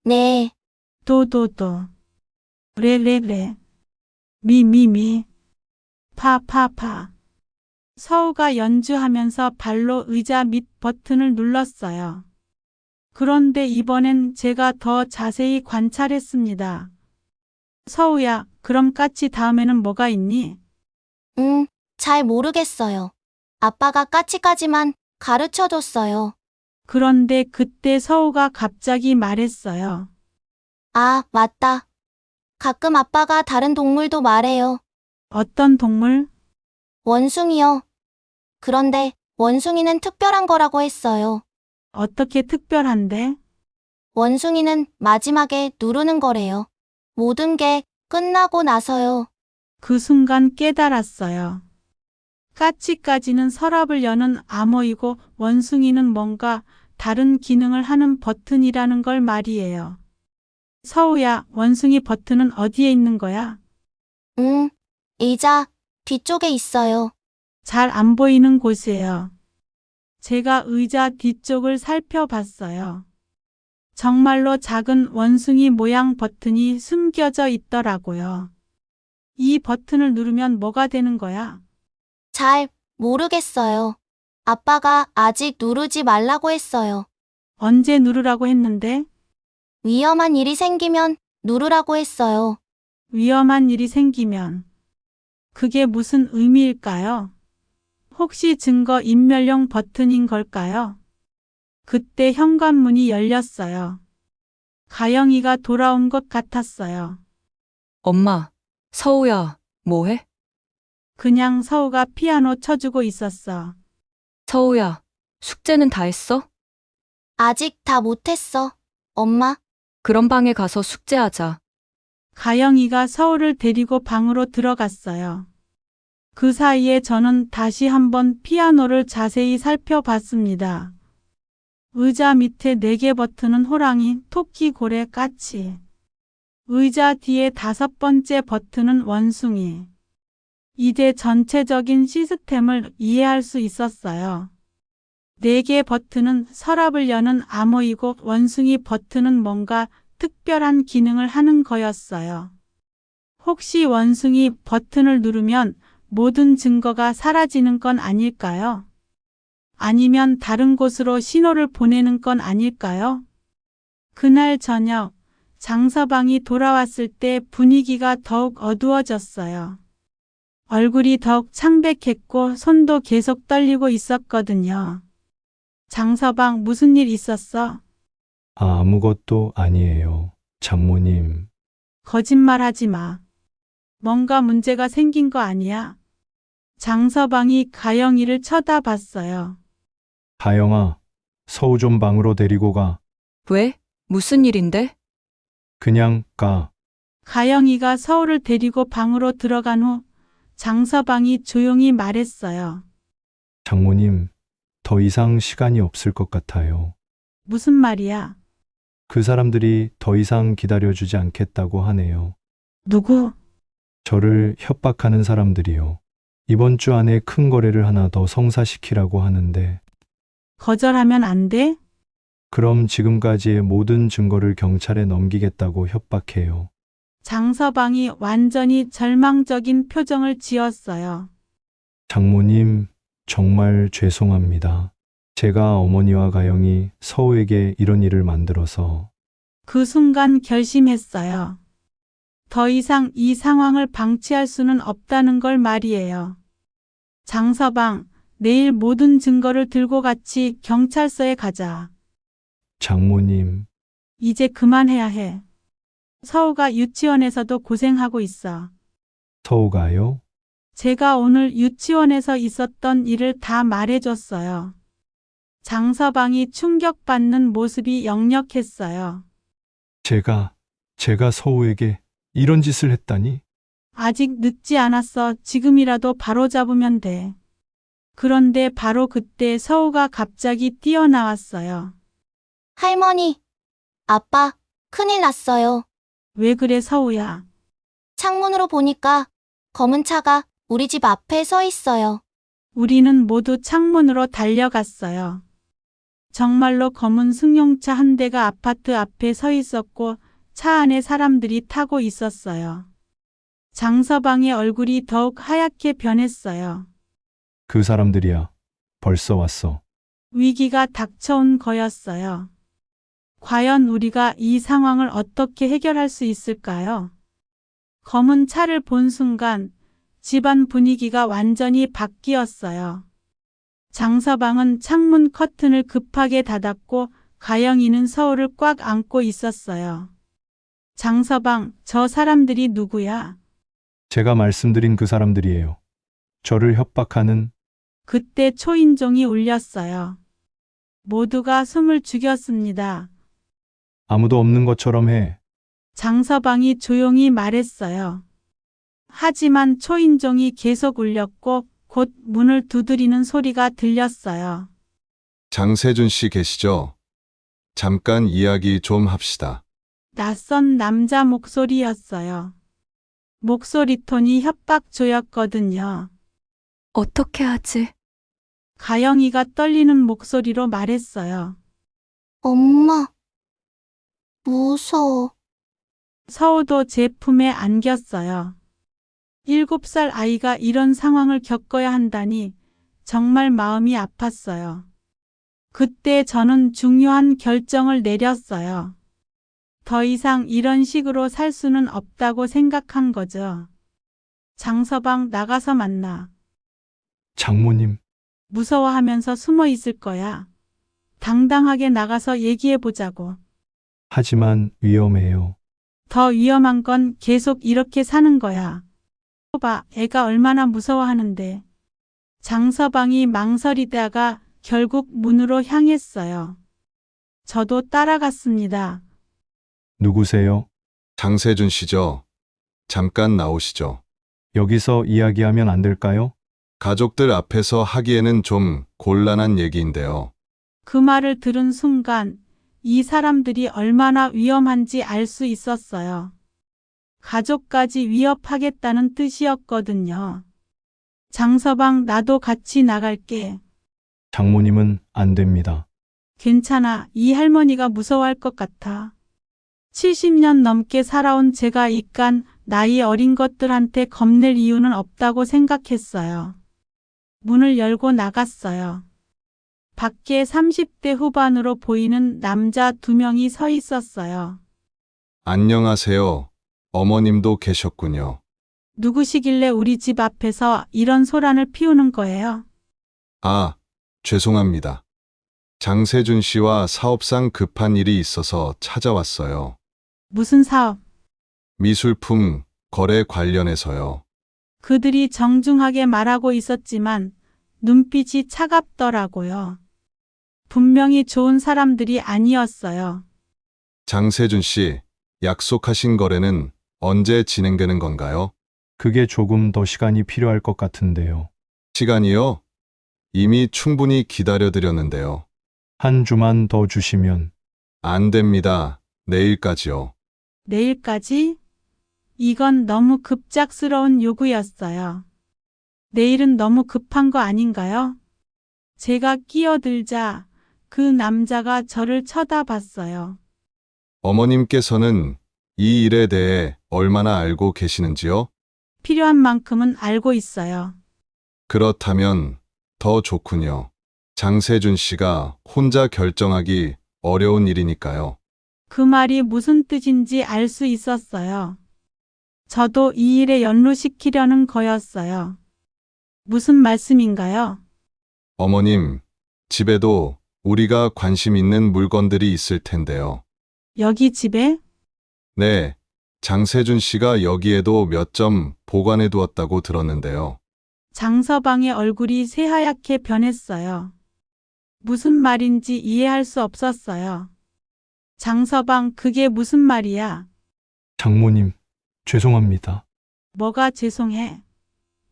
네. 도도도, 레레레, 미미미, 파파파. 서우가 연주하면서 발로 의자 밑 버튼을 눌렀어요. 그런데 이번엔 제가 더 자세히 관찰했습니다. 서우야, 그럼 까치 다음에는 뭐가 있니? 잘 모르겠어요. 아빠가 까치까지만 가르쳐줬어요. 그런데 그때 서우가 갑자기 말했어요. 아, 맞다. 가끔 아빠가 다른 동물도 말해요. 어떤 동물? 원숭이요. 그런데 원숭이는 특별한 거라고 했어요. 어떻게 특별한데? 원숭이는 마지막에 누르는 거래요. 모든 게 끝나고 나서요. 그 순간 깨달았어요. 까치까지는 서랍을 여는 암호이고 원숭이는 뭔가 다른 기능을 하는 버튼이라는 걸 말이에요. 서우야, 원숭이 버튼은 어디에 있는 거야? 의자 뒤쪽에 있어요. 잘 안 보이는 곳이에요. 제가 의자 뒤쪽을 살펴봤어요. 정말로 작은 원숭이 모양 버튼이 숨겨져 있더라고요. 이 버튼을 누르면 뭐가 되는 거야? 잘 모르겠어요. 아빠가 아직 누르지 말라고 했어요. 언제 누르라고 했는데? 위험한 일이 생기면 누르라고 했어요. 위험한 일이 생기면. 그게 무슨 의미일까요? 혹시 증거 인멸용 버튼인 걸까요? 그때 현관문이 열렸어요. 가영이가 돌아온 것 같았어요. 엄마, 서우야, 뭐해? 그냥 서우가 피아노 쳐주고 있었어. 서우야, 숙제는 다 했어? 아직 다 못했어. 엄마, 그럼 방에 가서 숙제하자. 가영이가 서우를 데리고 방으로 들어갔어요. 그 사이에 저는 다시 한번 피아노를 자세히 살펴봤습니다. 의자 밑에 4개 버튼은 호랑이, 토끼, 고래, 까치. 의자 뒤에 5번째 버튼은 원숭이. 이제 전체적인 시스템을 이해할 수 있었어요. 4개 버튼은 서랍을 여는 암호이고 원숭이 버튼은 뭔가 특별한 기능을 하는 거였어요. 혹시 원숭이 버튼을 누르면 모든 증거가 사라지는 건 아닐까요? 아니면 다른 곳으로 신호를 보내는 건 아닐까요? 그날 저녁, 장서방이 돌아왔을 때 분위기가 더욱 어두워졌어요. 얼굴이 더욱 창백했고 손도 계속 떨리고 있었거든요. 장서방, 무슨 일 있었어? 아무것도 아니에요. 장모님, 거짓말하지 마. 뭔가 문제가 생긴 거 아니야? 장서방이 가영이를 쳐다봤어요. 가영아, 서우 좀 방으로 데리고 가. 왜? 무슨 일인데? 그냥 가. 가영이가 서우를 데리고 방으로 들어간 후 장서방이 조용히 말했어요. 장모님, 더 이상 시간이 없을 것 같아요. 무슨 말이야? 그 사람들이 더 이상 기다려주지 않겠다고 하네요. 누구? 저를 협박하는 사람들이요. 이번 주 안에 큰 거래를 하나 더 성사시키라고 하는데, 거절하면 안 돼? 그럼 지금까지의 모든 증거를 경찰에 넘기겠다고 협박해요. 장서방이 완전히 절망적인 표정을 지었어요. 장모님, 정말 죄송합니다. 제가 어머니와 가영이 서우에게 이런 일을 만들어서. 그 순간 결심했어요. 더 이상 이 상황을 방치할 수는 없다는 걸 말이에요. 장서방, 내일 모든 증거를 들고 같이 경찰서에 가자. 장모님, 이제 그만해야 해. 서우가 유치원에서도 고생하고 있어. 서우가요? 제가 오늘 유치원에서 있었던 일을 다 말해줬어요. 장서방이 충격받는 모습이 역력했어요. 제가 서우에게 이런 짓을 했다니? 아직 늦지 않았어. 지금이라도 바로잡으면 돼. 그런데 바로 그때 서우가 갑자기 뛰어나왔어요. 할머니, 아빠, 큰일 났어요. 왜 그래, 서우야? 창문으로 보니까 검은 차가 우리 집 앞에 서 있어요. 우리는 모두 창문으로 달려갔어요. 정말로 검은 승용차 한 대가 아파트 앞에 서 있었고 차 안에 사람들이 타고 있었어요. 장서방의 얼굴이 더욱 하얗게 변했어요. 그 사람들이야. 벌써 왔어. 위기가 닥쳐온 거였어요. 과연 우리가 이 상황을 어떻게 해결할 수 있을까요? 검은 차를 본 순간 집안 분위기가 완전히 바뀌었어요. 장서방은 창문 커튼을 급하게 닫았고 가영이는 서우를 꽉 안고 있었어요. 장서방, 저 사람들이 누구야? 제가 말씀드린 그 사람들이에요. 저를 협박하는. 그때 초인종이 울렸어요. 모두가 숨을 죽였습니다. 아무도 없는 것처럼 해. 장서방이 조용히 말했어요. 하지만 초인종이 계속 울렸고 곧 문을 두드리는 소리가 들렸어요. 장세준 씨 계시죠? 잠깐 이야기 좀 합시다. 낯선 남자 목소리였어요. 목소리 톤이 협박조였거든요. 어떻게 하지? 가영이가 떨리는 목소리로 말했어요. 엄마, 무서워. 서우도 제 품에 안겼어요. 7살 아이가 이런 상황을 겪어야 한다니 정말 마음이 아팠어요. 그때 저는 중요한 결정을 내렸어요. 더 이상 이런 식으로 살 수는 없다고 생각한 거죠. 장서방, 나가서 만나. 장모님, 무서워하면서 숨어 있을 거야. 당당하게 나가서 얘기해 보자고. 하지만 위험해요. 더 위험한 건 계속 이렇게 사는 거야. 봐, 애가 얼마나 무서워하는데. 장서방이 망설이다가 결국 문으로 향했어요. 저도 따라갔습니다. 누구세요? 장세준 씨죠? 잠깐 나오시죠. 여기서 이야기하면 안 될까요? 가족들 앞에서 하기에는 좀 곤란한 얘기인데요. 그 말을 들은 순간 이 사람들이 얼마나 위험한지 알 수 있었어요. 가족까지 위협하겠다는 뜻이었거든요. 장서방, 나도 같이 나갈게. 장모님은 안 됩니다. 괜찮아. 이 할머니가 무서워할 것 같아. 70년 넘게 살아온 제가 이깟 나이 어린 것들한테 겁낼 이유는 없다고 생각했어요. 문을 열고 나갔어요. 밖에 30대 후반으로 보이는 남자 2명이 서 있었어요. 안녕하세요. 어머님도 계셨군요. 누구시길래 우리 집 앞에서 이런 소란을 피우는 거예요? 아, 죄송합니다. 장세준 씨와 사업상 급한 일이 있어서 찾아왔어요. 무슨 사업? 미술품 거래 관련해서요. 그들이 정중하게 말하고 있었지만 눈빛이 차갑더라고요. 분명히 좋은 사람들이 아니었어요. 장세준 씨, 약속하신 거래는 언제 진행되는 건가요? 그게 조금 더 시간이 필요할 것 같은데요. 시간이요? 이미 충분히 기다려드렸는데요. 한 주만 더 주시면. 안 됩니다. 내일까지요. 내일까지? 이건 너무 급작스러운 요구였어요. 내일은 너무 급한 거 아닌가요? 제가 끼어들자 그 남자가 저를 쳐다봤어요. 어머님께서는 이 일에 대해 얼마나 알고 계시는지요? 필요한 만큼은 알고 있어요. 그렇다면 더 좋군요. 장세준 씨가 혼자 결정하기 어려운 일이니까요. 그 말이 무슨 뜻인지 알 수 있었어요. 저도 이 일에 연루시키려는 거였어요. 무슨 말씀인가요? 어머님, 집에도 우리가 관심 있는 물건들이 있을 텐데요. 여기 집에? 네, 장세준 씨가 여기에도 몇 점 보관해 두었다고 들었는데요. 장서방의 얼굴이 새하얗게 변했어요. 무슨 말인지 이해할 수 없었어요. 장서방, 그게 무슨 말이야? 장모님, 죄송합니다. 뭐가 죄송해?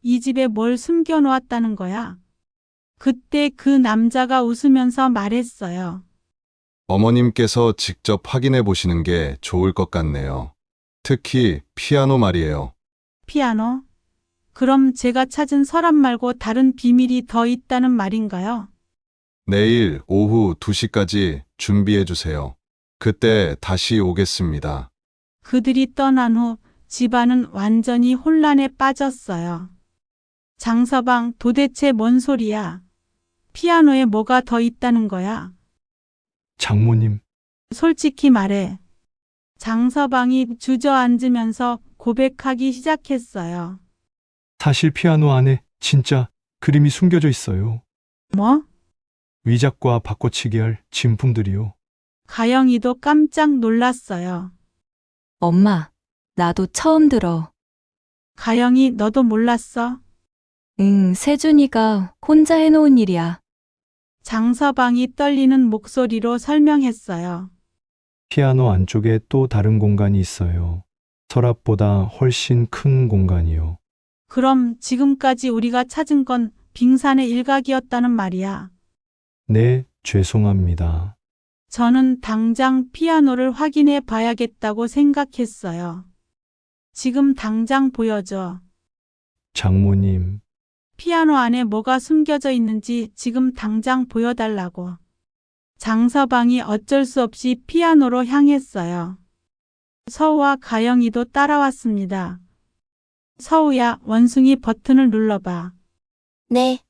이 집에 뭘 숨겨놓았다는 거야? 그때 그 남자가 웃으면서 말했어요. 어머님께서 직접 확인해 보시는 게 좋을 것 같네요. 특히 피아노 말이에요. 피아노? 그럼 제가 찾은 서랍 말고 다른 비밀이 더 있다는 말인가요? 내일 오후 2시까지 준비해 주세요. 그때 다시 오겠습니다. 그들이 떠난 후 집안은 완전히 혼란에 빠졌어요. 장서방, 도대체 뭔 소리야? 피아노에 뭐가 더 있다는 거야? 장모님, 솔직히 말해. 장서방이 주저앉으면서 고백하기 시작했어요. 사실 피아노 안에 진짜 그림이 숨겨져 있어요. 뭐? 위작과 바꿔치기 할 진품들이요. 가영이도 깜짝 놀랐어요. 엄마, 나도 처음 들어. 가영이, 너도 몰랐어? 응, 세준이가 혼자 해놓은 일이야. 장서방이 떨리는 목소리로 설명했어요. 피아노 안쪽에 또 다른 공간이 있어요. 서랍보다 훨씬 큰 공간이요. 그럼 지금까지 우리가 찾은 건 빙산의 일각이었다는 말이야. 네, 죄송합니다. 저는 당장 피아노를 확인해 봐야겠다고 생각했어요. 지금 당장 보여줘. 장모님, 피아노 안에 뭐가 숨겨져 있는지 지금 당장 보여달라고. 장서방이 어쩔 수 없이 피아노로 향했어요. 서우와 가영이도 따라왔습니다. 서우야, 원숭이 버튼을 눌러봐. 네.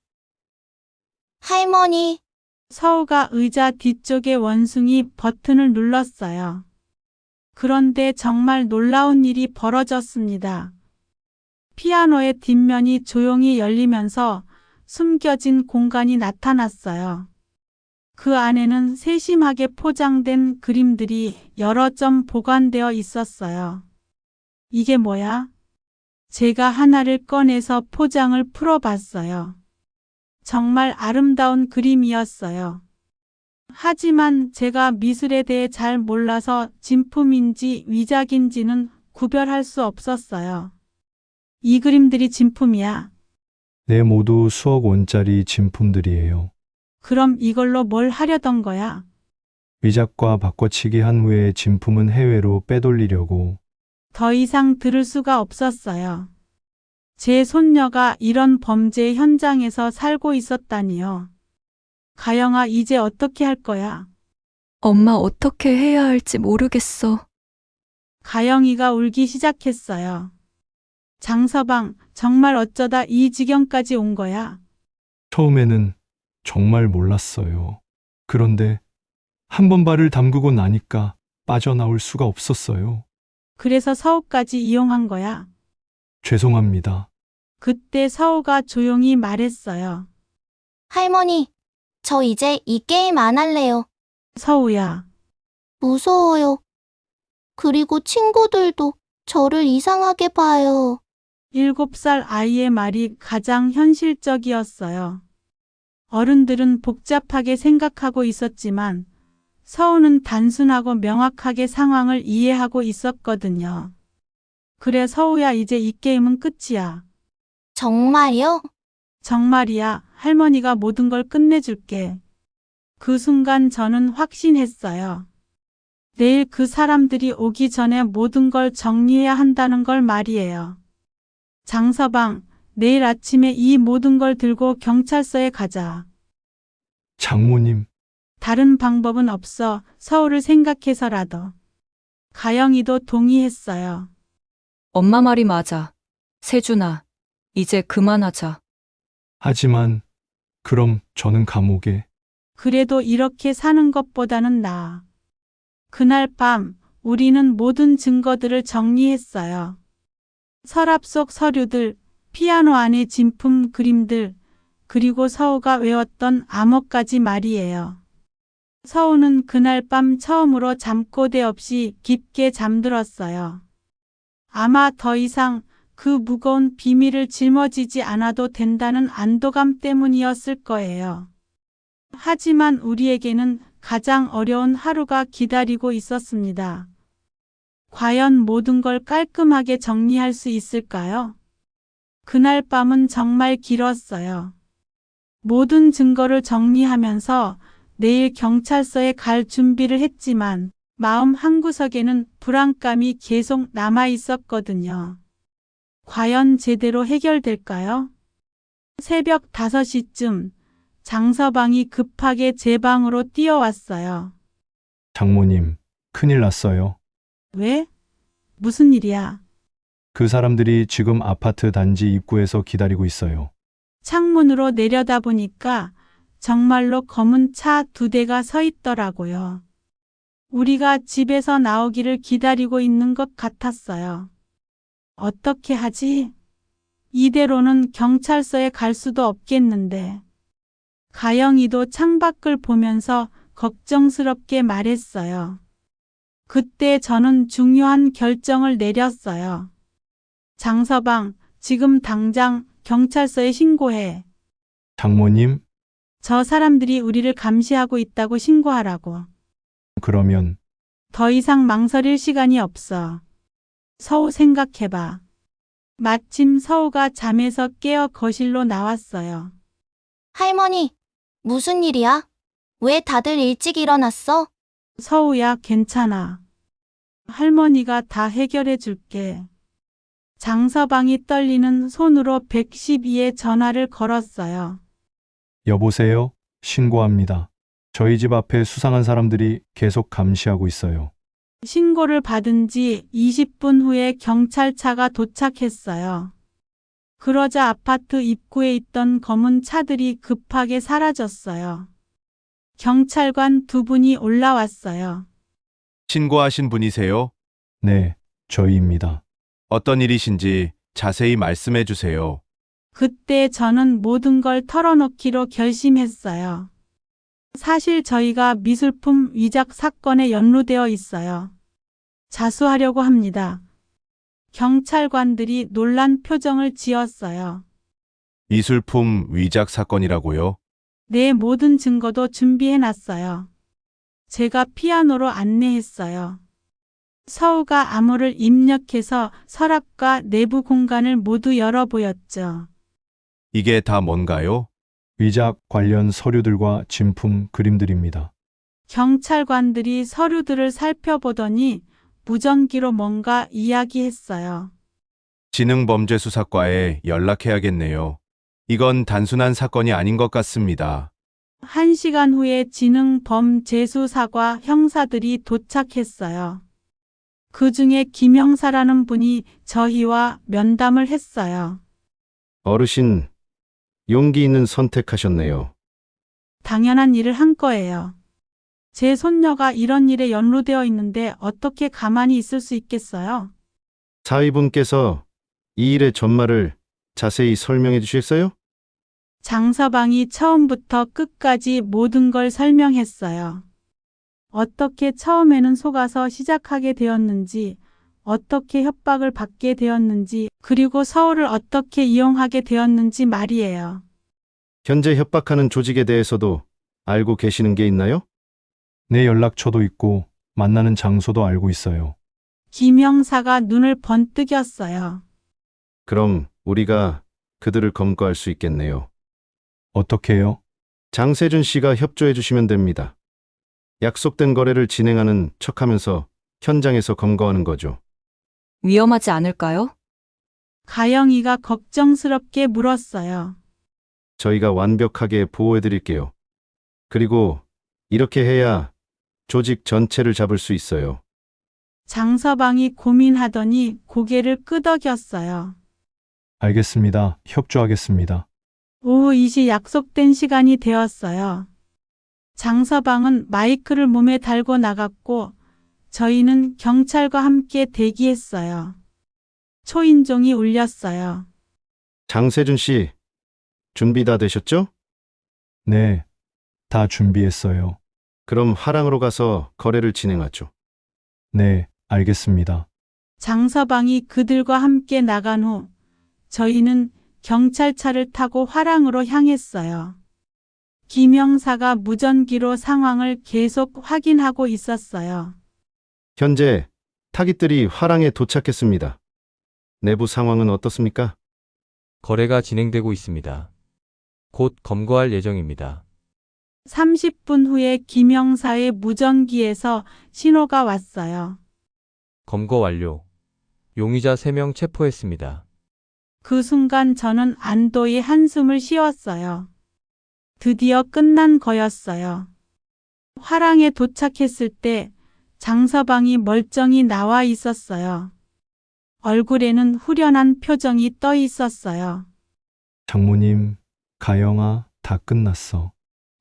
할머니, 서우가 의자 뒤쪽에 원숭이 버튼을 눌렀어요. 그런데 정말 놀라운 일이 벌어졌습니다. 피아노의 뒷면이 조용히 열리면서 숨겨진 공간이 나타났어요. 그 안에는 세심하게 포장된 그림들이 여러 점 보관되어 있었어요. 이게 뭐야? 제가 하나를 꺼내서 포장을 풀어봤어요. 정말 아름다운 그림이었어요. 하지만 제가 미술에 대해 잘 몰라서 진품인지 위작인지는 구별할 수 없었어요. 이 그림들이 진품이야. 네, 모두 수억 원짜리 진품들이에요. 그럼 이걸로 뭘 하려던 거야? 위작과 바꿔치기 한 후에 진품은 해외로 빼돌리려고. 더 이상 들을 수가 없었어요. 제 손녀가 이런 범죄 현장에서 살고 있었다니요. 가영아, 이제 어떻게 할 거야? 엄마 어떻게 해야 할지 모르겠어. 가영이가 울기 시작했어요. 장서방, 정말 어쩌다 이 지경까지 온 거야? 처음에는 정말 몰랐어요. 그런데 한 번 발을 담그고 나니까 빠져나올 수가 없었어요. 그래서 서우까지 이용한 거야. 죄송합니다. 그때 서우가 조용히 말했어요. 할머니, 저 이제 이 게임 안 할래요. 서우야, 무서워요. 그리고 친구들도 저를 이상하게 봐요. 7살 아이의 말이 가장 현실적이었어요. 어른들은 복잡하게 생각하고 있었지만 서우는 단순하고 명확하게 상황을 이해하고 있었거든요. 그래, 서우야, 이제 이 게임은 끝이야. 정말요? 정말이야. 할머니가 모든 걸 끝내줄게. 그 순간 저는 확신했어요. 내일 그 사람들이 오기 전에 모든 걸 정리해야 한다는 걸 말이에요. 장서방, 내일 아침에 이 모든 걸 들고 경찰서에 가자. 장모님, 다른 방법은 없어. 서우를 생각해서라도. 가영이도 동의했어요. 엄마 말이 맞아. 세준아, 이제 그만하자. 하지만 그럼 저는 감옥에. 그래도 이렇게 사는 것보다는 나아. 그날 밤 우리는 모든 증거들을 정리했어요. 서랍 속 서류들, 피아노 안의 진품 그림들, 그리고 서우가 외웠던 암호까지 말이에요. 서우는 그날 밤 처음으로 잠꼬대 없이 깊게 잠들었어요. 아마 더 이상 그 무거운 비밀을 짊어지지 않아도 된다는 안도감 때문이었을 거예요. 하지만 우리에게는 가장 어려운 하루가 기다리고 있었습니다. 과연 모든 걸 깔끔하게 정리할 수 있을까요? 그날 밤은 정말 길었어요. 모든 증거를 정리하면서 내일 경찰서에 갈 준비를 했지만 마음 한구석에는 불안감이 계속 남아 있었거든요. 과연 제대로 해결될까요? 새벽 5시쯤 장서방이 급하게 제 방으로 뛰어왔어요. 장모님, 큰일 났어요. 왜? 무슨 일이야? 그 사람들이 지금 아파트 단지 입구에서 기다리고 있어요. 창문으로 내려다보니까 정말로 검은 차 2대가 서 있더라고요. 우리가 집에서 나오기를 기다리고 있는 것 같았어요. 어떻게 하지? 이대로는 경찰서에 갈 수도 없겠는데. 가영이도 창밖을 보면서 걱정스럽게 말했어요. 그때 저는 중요한 결정을 내렸어요. 장서방, 지금 당장 경찰서에 신고해. 장모님, 저 사람들이 우리를 감시하고 있다고 신고하라고. 그러면 더 이상 망설일 시간이 없어. 서우 생각해봐. 마침 서우가 잠에서 깨어 거실로 나왔어요. 할머니, 무슨 일이야? 왜 다들 일찍 일어났어? 서우야, 괜찮아. 할머니가 다 해결해 줄게. 장서방이 떨리는 손으로 112에 전화를 걸었어요. 여보세요? 신고합니다. 저희 집 앞에 수상한 사람들이 계속 감시하고 있어요. 신고를 받은 지 20분 후에 경찰차가 도착했어요. 그러자 아파트 입구에 있던 검은 차들이 급하게 사라졌어요. 경찰관 2분이 올라왔어요. 신고하신 분이세요? 네, 저희입니다. 어떤 일이신지 자세히 말씀해 주세요. 그때 저는 모든 걸 털어놓기로 결심했어요. 사실 저희가 미술품 위작 사건에 연루되어 있어요. 자수하려고 합니다. 경찰관들이 놀란 표정을 지었어요. 미술품 위작 사건이라고요? 내 모든 증거도 준비해놨어요. 제가 피아노로 안내했어요. 서우가 암호를 입력해서 서랍과 내부 공간을 모두 열어 보였죠. 이게 다 뭔가요? 위작 관련 서류들과 진품 그림들입니다. 경찰관들이 서류들을 살펴보더니 무전기로 뭔가 이야기했어요. 지능범죄수사과에 연락해야겠네요. 이건 단순한 사건이 아닌 것 같습니다. 1시간 후에 지능범죄수사과 형사들이 도착했어요. 그 중에 김 형사라는 분이 저희와 면담을 했어요. 어르신, 용기 있는 선택하셨네요. 당연한 일을 한 거예요. 제 손녀가 이런 일에 연루되어 있는데 어떻게 가만히 있을 수 있겠어요? 사위분께서 이 일의 전말을 자세히 설명해 주시겠어요? 장서방이 처음부터 끝까지 모든 걸 설명했어요. 어떻게 처음에는 속아서 시작하게 되었는지, 어떻게 협박을 받게 되었는지, 그리고 서울을 어떻게 이용하게 되었는지 말이에요. 현재 협박하는 조직에 대해서도 알고 계시는 게 있나요? 내 연락처도 있고 만나는 장소도 알고 있어요. 김 형사가 눈을 번뜩였어요. 그럼 우리가 그들을 검거할 수 있겠네요. 어떻게 해요? 장세준 씨가 협조해 주시면 됩니다. 약속된 거래를 진행하는 척하면서 현장에서 검거하는 거죠. 위험하지 않을까요? 가영이가 걱정스럽게 물었어요. 저희가 완벽하게 보호해 드릴게요. 그리고 이렇게 해야 조직 전체를 잡을 수 있어요. 장서방이 고민하더니 고개를 끄덕였어요. 알겠습니다. 협조하겠습니다. 오후 2시 약속된 시간이 되었어요. 장서방은 마이크를 몸에 달고 나갔고 저희는 경찰과 함께 대기했어요. 초인종이 울렸어요. 장세준 씨, 준비 다 되셨죠? 네, 다 준비했어요. 그럼 화랑으로 가서 거래를 진행하죠. 네, 알겠습니다. 장서방이 그들과 함께 나간 후 저희는 경찰차를 타고 화랑으로 향했어요. 김영사가 무전기로 상황을 계속 확인하고 있었어요. 현재 타깃들이 화랑에 도착했습니다. 내부 상황은 어떻습니까? 거래가 진행되고 있습니다. 곧 검거할 예정입니다. 30분 후에 김영사의 무전기에서 신호가 왔어요. 검거 완료. 용의자 3명 체포했습니다. 그 순간 저는 안도의 한숨을 쉬었어요. 드디어 끝난 거였어요. 화랑에 도착했을 때 장서방이 멀쩡히 나와 있었어요. 얼굴에는 후련한 표정이 떠 있었어요. 장모님, 가영아, 다 끝났어.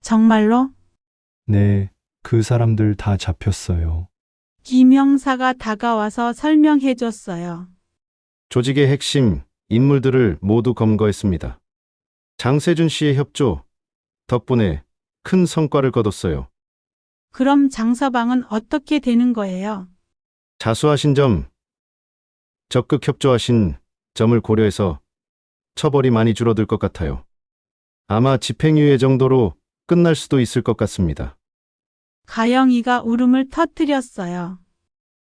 정말로? 네, 그 사람들 다 잡혔어요. 김영사가 다가와서 설명해 줬어요. 조직의 핵심 인물들을 모두 검거했습니다. 장세준 씨의 협조 덕분에 큰 성과를 거뒀어요. 그럼 장서방은 어떻게 되는 거예요? 자수하신 점, 적극 협조하신 점을 고려해서 처벌이 많이 줄어들 것 같아요. 아마 집행유예 정도로 끝날 수도 있을 것 같습니다. 가영이가 울음을 터뜨렸어요.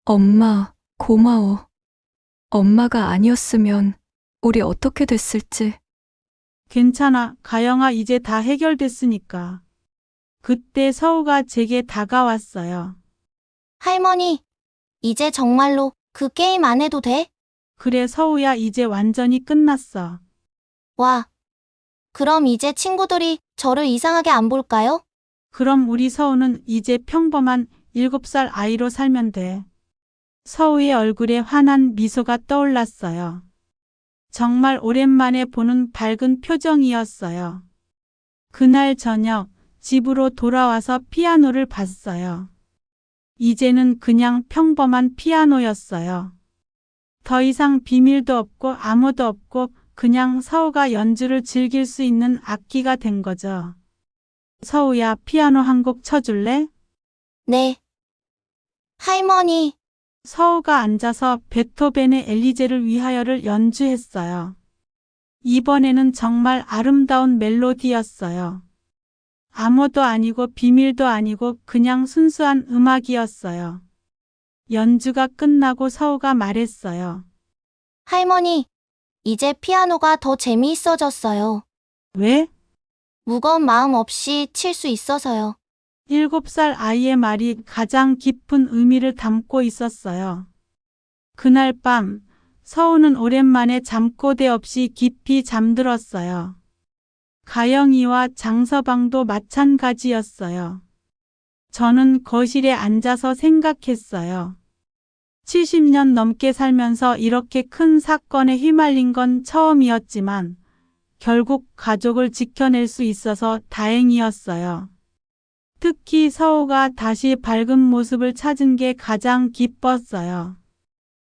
엄마, 고마워. 엄마가 아니었으면 우리 어떻게 됐을지. 괜찮아, 가영아, 이제 다 해결됐으니까. 그때 서우가 제게 다가왔어요. 할머니, 이제 정말로 그 게임 안 해도 돼? 그래, 서우야, 이제 완전히 끝났어. 와. 그럼 이제 친구들이 저를 이상하게 안 볼까요? 그럼 우리 서우는 이제 평범한 7살 아이로 살면 돼. 서우의 얼굴에 환한 미소가 떠올랐어요. 정말 오랜만에 보는 밝은 표정이었어요. 그날 저녁 집으로 돌아와서 피아노를 봤어요. 이제는 그냥 평범한 피아노였어요. 더 이상 비밀도 없고 아무도 없고 그냥 서우가 연주를 즐길 수 있는 악기가 된 거죠. 서우야, 피아노 한 곡 쳐줄래? 네. 할머니, 서우가 앉아서 베토벤의 엘리제를 위하여를 연주했어요. 이번에는 정말 아름다운 멜로디였어요. 아무도 아니고 비밀도 아니고 그냥 순수한 음악이었어요. 연주가 끝나고 서우가 말했어요. 할머니, 이제 피아노가 더 재미있어졌어요. 왜? 무거운 마음 없이 칠 수 있어서요. 7살 아이의 말이 가장 깊은 의미를 담고 있었어요. 그날 밤, 서우는 오랜만에 잠꼬대 없이 깊이 잠들었어요. 가영이와 장서방도 마찬가지였어요. 저는 거실에 앉아서 생각했어요. 70년 넘게 살면서 이렇게 큰 사건에 휘말린 건 처음이었지만 결국 가족을 지켜낼 수 있어서 다행이었어요. 특히 서우가 다시 밝은 모습을 찾은 게 가장 기뻤어요.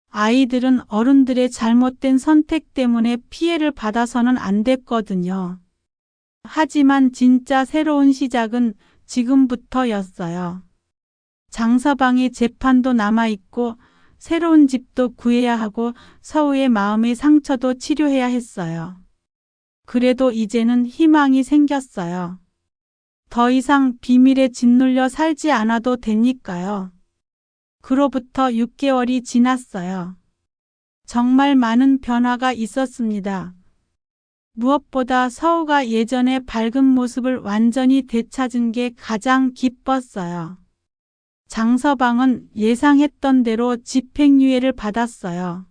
아이들은 어른들의 잘못된 선택 때문에 피해를 받아서는 안 됐거든요. 하지만 진짜 새로운 시작은 지금부터였어요. 장서방의 재판도 남아있고 새로운 집도 구해야 하고 서우의 마음의 상처도 치료해야 했어요. 그래도 이제는 희망이 생겼어요. 더 이상 비밀에 짓눌려 살지 않아도 되니까요. 그로부터 6개월이 지났어요. 정말 많은 변화가 있었습니다. 무엇보다 서우가 예전의 밝은 모습을 완전히 되찾은 게 가장 기뻤어요. 장서방은 예상했던 대로 집행유예를 받았어요.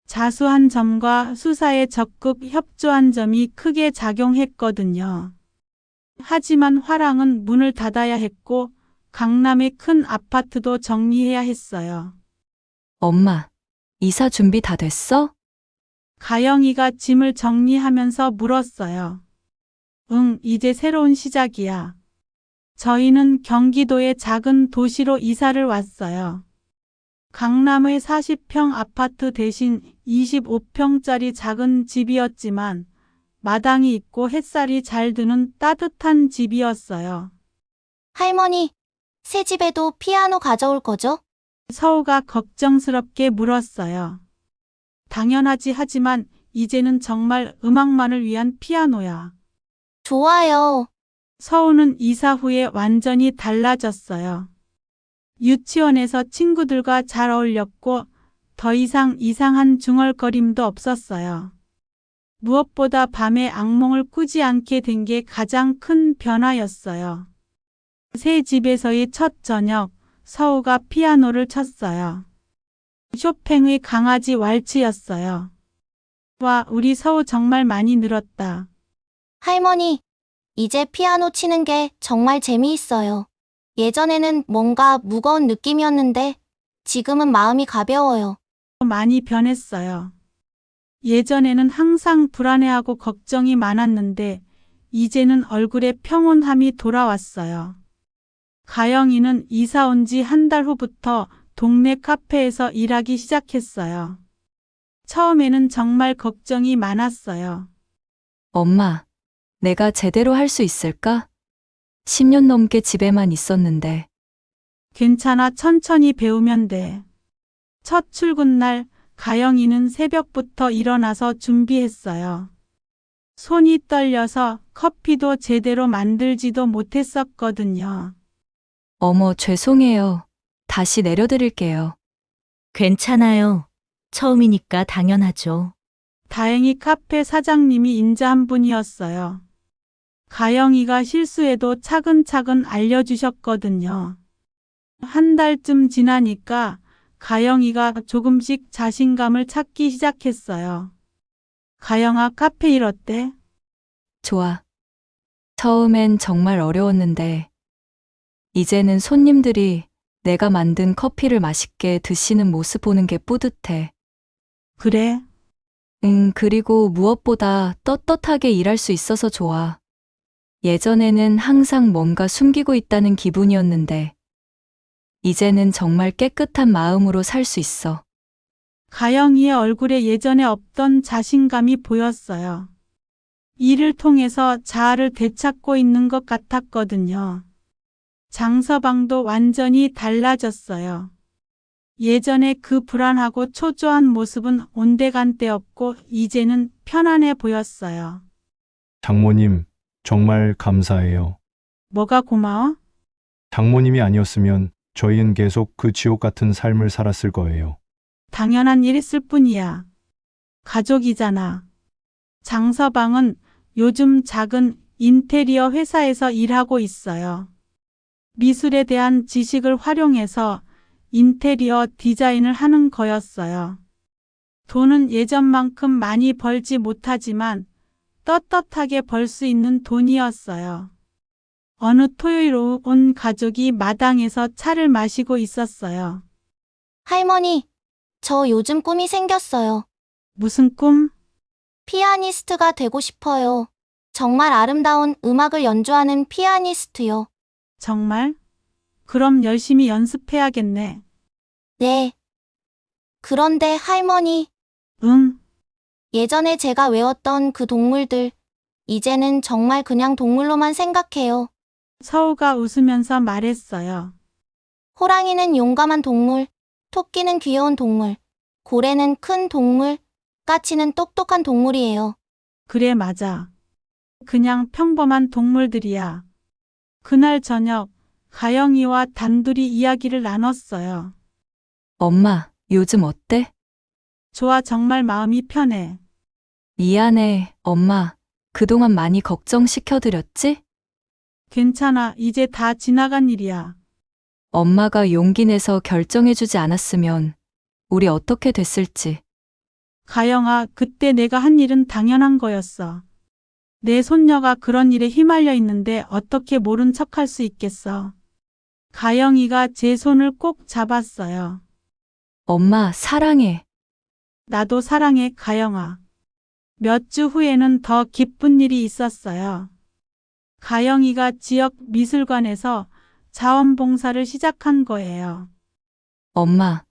자수한 점과 수사에 적극 협조한 점이 크게 작용했거든요. 하지만 화랑은 문을 닫아야 했고 강남의 큰 아파트도 정리해야 했어요. 엄마, 이사 준비 다 됐어? 가영이가 짐을 정리하면서 물었어요. 응, 이제 새로운 시작이야. 저희는 경기도의 작은 도시로 이사를 왔어요. 강남의 40평 아파트 대신 25평짜리 작은 집이었지만 마당이 있고 햇살이 잘 드는 따뜻한 집이었어요. 할머니, 새 집에도 피아노 가져올 거죠? 서우가 걱정스럽게 물었어요. 당연하지, 하지만 이제는 정말 음악만을 위한 피아노야. 좋아요. 서우는 이사 후에 완전히 달라졌어요. 유치원에서 친구들과 잘 어울렸고 더 이상 이상한 중얼거림도 없었어요. 무엇보다 밤에 악몽을 꾸지 않게 된 게 가장 큰 변화였어요. 새 집에서의 첫 저녁, 서우가 피아노를 쳤어요. 쇼팽의 강아지 왈츠였어요. 와, 우리 서우 정말 많이 늘었다. 할머니, 이제 피아노 치는 게 정말 재미있어요. 예전에는 뭔가 무거운 느낌이었는데 지금은 마음이 가벼워요. 많이 변했어요. 예전에는 항상 불안해하고 걱정이 많았는데 이제는 얼굴에 평온함이 돌아왔어요. 가영이는 이사 온 지 한 달 후부터 동네 카페에서 일하기 시작했어요. 처음에는 정말 걱정이 많았어요. 엄마, 내가 제대로 할 수 있을까? 10년 넘게 집에만 있었는데. 괜찮아, 천천히 배우면 돼. 첫 출근 날 가영이는 새벽부터 일어나서 준비했어요. 손이 떨려서 커피도 제대로 만들지도 못했었거든요. 어머, 죄송해요. 다시 내려드릴게요. 괜찮아요. 처음이니까 당연하죠. 다행히 카페 사장님이 인자한 분이었어요. 가영이가 실수해도 차근차근 알려주셨거든요. 한 달쯤 지나니까 가영이가 조금씩 자신감을 찾기 시작했어요. 가영아, 카페 일 어때? 좋아. 처음엔 정말 어려웠는데, 이제는 손님들이 내가 만든 커피를 맛있게 드시는 모습 보는 게 뿌듯해. 그래? 그리고 무엇보다 떳떳하게 일할 수 있어서 좋아. 예전에는 항상 뭔가 숨기고 있다는 기분이었는데, 이제는 정말 깨끗한 마음으로 살 수 있어. 가영이의 얼굴에 예전에 없던 자신감이 보였어요. 일을 통해서 자아를 되찾고 있는 것 같았거든요. 장서방도 완전히 달라졌어요. 예전에 그 불안하고 초조한 모습은 온데간데 없고 이제는 편안해 보였어요. 장모님, 정말 감사해요. 뭐가 고마워? 장모님이 아니었으면 저희는 계속 그 지옥 같은 삶을 살았을 거예요. 당연한 일했을 뿐이야. 가족이잖아. 장서방은 요즘 작은 인테리어 회사에서 일하고 있어요. 미술에 대한 지식을 활용해서 인테리어 디자인을 하는 거였어요. 돈은 예전만큼 많이 벌지 못하지만 떳떳하게 벌 수 있는 돈이었어요. 어느 토요일 오후 온 가족이 마당에서 차를 마시고 있었어요. 할머니, 저 요즘 꿈이 생겼어요. 무슨 꿈? 피아니스트가 되고 싶어요. 정말 아름다운 음악을 연주하는 피아니스트요. 정말? 그럼 열심히 연습해야겠네. 네. 그런데 할머니, 응, 예전에 제가 외웠던 그 동물들, 이제는 정말 그냥 동물로만 생각해요. 서우가 웃으면서 말했어요. 호랑이는 용감한 동물, 토끼는 귀여운 동물, 고래는 큰 동물, 까치는 똑똑한 동물이에요. 그래, 맞아. 그냥 평범한 동물들이야. 그날 저녁, 가영이와 단둘이 이야기를 나눴어요. 엄마, 요즘 어때? 좋아, 정말 마음이 편해. 미안해, 엄마. 그동안 많이 걱정시켜드렸지? 괜찮아, 이제 다 지나간 일이야. 엄마가 용기 내서 결정해주지 않았으면 우리 어떻게 됐을지. 가영아, 그때 내가 한 일은 당연한 거였어. 내 손녀가 그런 일에 휘말려 있는데 어떻게 모른 척 할 수 있겠어. 가영이가 제 손을 꼭 잡았어요. 엄마, 사랑해. 나도 사랑해, 가영아. 몇 주 후에는 더 기쁜 일이 있었어요. 가영이가 지역 미술관에서 자원봉사를 시작한 거예요. 엄마,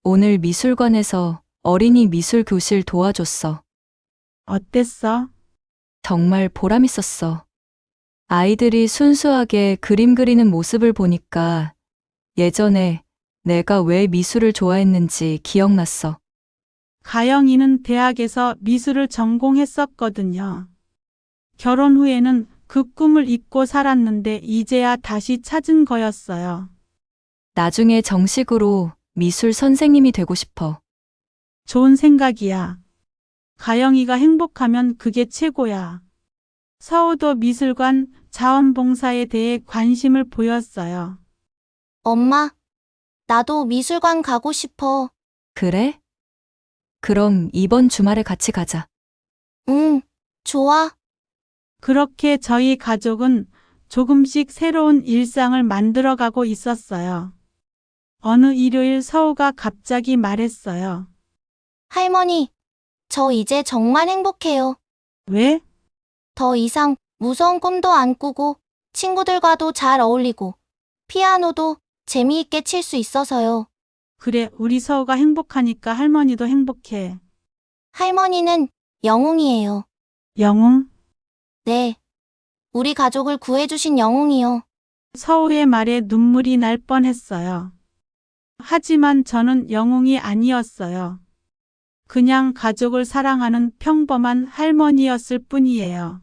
오늘 미술관에서 어린이 미술 교실 도와줬어. 어땠어? 정말 보람있었어. 아이들이 순수하게 그림 그리는 모습을 보니까 예전에 내가 왜 미술을 좋아했는지 기억났어. 가영이는 대학에서 미술을 전공했었거든요. 결혼 후에는 그 꿈을 잊고 살았는데 이제야 다시 찾은 거였어요. 나중에 정식으로 미술 선생님이 되고 싶어. 좋은 생각이야. 가영이가 행복하면 그게 최고야. 서우도 미술관 자원봉사에 대해 관심을 보였어요. 엄마, 나도 미술관 가고 싶어. 그래? 그럼 이번 주말에 같이 가자. 응, 좋아. 그렇게 저희 가족은 조금씩 새로운 일상을 만들어가고 있었어요. 어느 일요일 서우가 갑자기 말했어요. 할머니, 저 이제 정말 행복해요. 왜? 더 이상 무서운 꿈도 안 꾸고 친구들과도 잘 어울리고 피아노도 재미있게 칠 수 있어서요. 그래, 우리 서우가 행복하니까 할머니도 행복해. 할머니는 영웅이에요. 영웅? 네. 우리 가족을 구해주신 영웅이요. 서우의 말에 눈물이 날 뻔했어요. 하지만 저는 영웅이 아니었어요. 그냥 가족을 사랑하는 평범한 할머니였을 뿐이에요.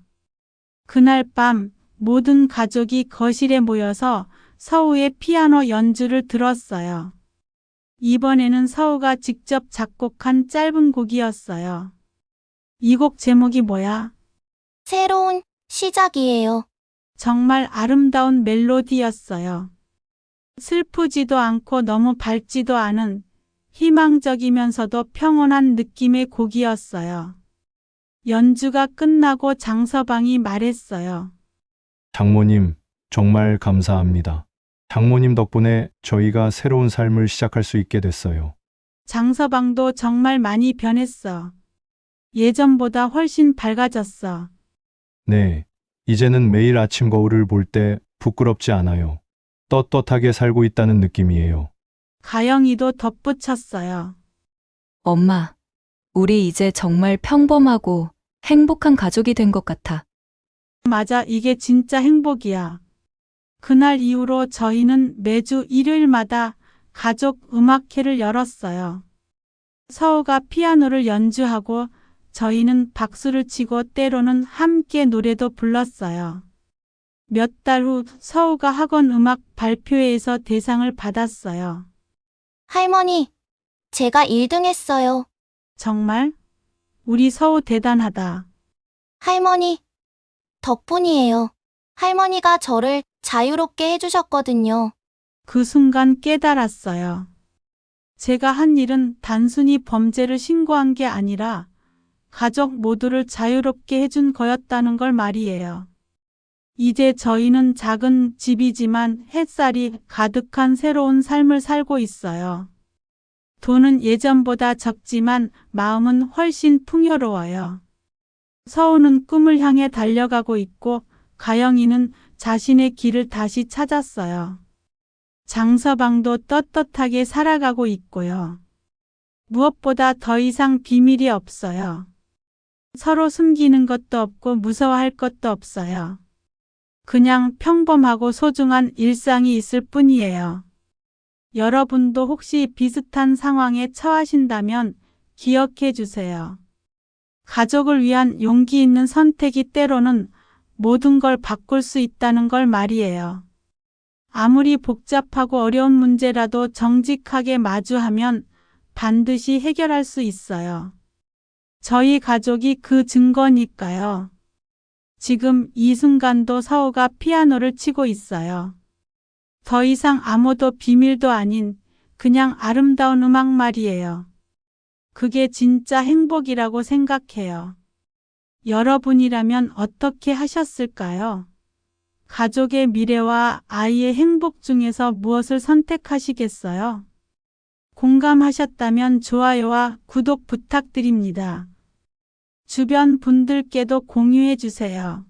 그날 밤 모든 가족이 거실에 모여서 서우의 피아노 연주를 들었어요. 이번에는 서우가 직접 작곡한 짧은 곡이었어요. 이 곡 제목이 뭐야? 새로운 시작이에요. 정말 아름다운 멜로디였어요. 슬프지도 않고 너무 밝지도 않은 희망적이면서도 평온한 느낌의 곡이었어요. 연주가 끝나고 장서방이 말했어요. 장모님, 정말 감사합니다. 장모님 덕분에 저희가 새로운 삶을 시작할 수 있게 됐어요. 장서방도 정말 많이 변했어. 예전보다 훨씬 밝아졌어. 네, 이제는 매일 아침 거울을 볼 때 부끄럽지 않아요. 떳떳하게 살고 있다는 느낌이에요. 가영이도 덧붙였어요. 엄마, 우리 이제 정말 평범하고 행복한 가족이 된 것 같아. 맞아, 이게 진짜 행복이야. 그날 이후로 저희는 매주 일요일마다 가족 음악회를 열었어요. 서우가 피아노를 연주하고 저희는 박수를 치고 때로는 함께 노래도 불렀어요. 몇 달 후 서우가 학원 음악 발표회에서 대상을 받았어요. 할머니, 제가 1등 했어요. 정말? 우리 서우 대단하다. 할머니, 덕분이에요. 할머니가 저를 자유롭게 해주셨거든요. 그 순간 깨달았어요. 제가 한 일은 단순히 범죄를 신고한 게 아니라 가족 모두를 자유롭게 해준 거였다는 걸 말이에요. 이제 저희는 작은 집이지만 햇살이 가득한 새로운 삶을 살고 있어요. 돈은 예전보다 적지만 마음은 훨씬 풍요로워요. 서우는 꿈을 향해 달려가고 있고 가영이는 자신의 길을 다시 찾았어요. 장서방도 떳떳하게 살아가고 있고요. 무엇보다 더 이상 비밀이 없어요. 서로 숨기는 것도 없고 무서워할 것도 없어요. 그냥 평범하고 소중한 일상이 있을 뿐이에요. 여러분도 혹시 비슷한 상황에 처하신다면 기억해 주세요. 가족을 위한 용기 있는 선택이 때로는 모든 걸 바꿀 수 있다는 걸 말이에요. 아무리 복잡하고 어려운 문제라도 정직하게 마주하면 반드시 해결할 수 있어요. 저희 가족이 그 증거니까요. 지금 이 순간도 서우가 피아노를 치고 있어요. 더 이상 아무도 비밀도 아닌 그냥 아름다운 음악 말이에요. 그게 진짜 행복이라고 생각해요. 여러분이라면 어떻게 하셨을까요? 가족의 미래와 아이의 행복 중에서 무엇을 선택하시겠어요? 공감하셨다면 좋아요와 구독 부탁드립니다. 주변 분들께도 공유해 주세요.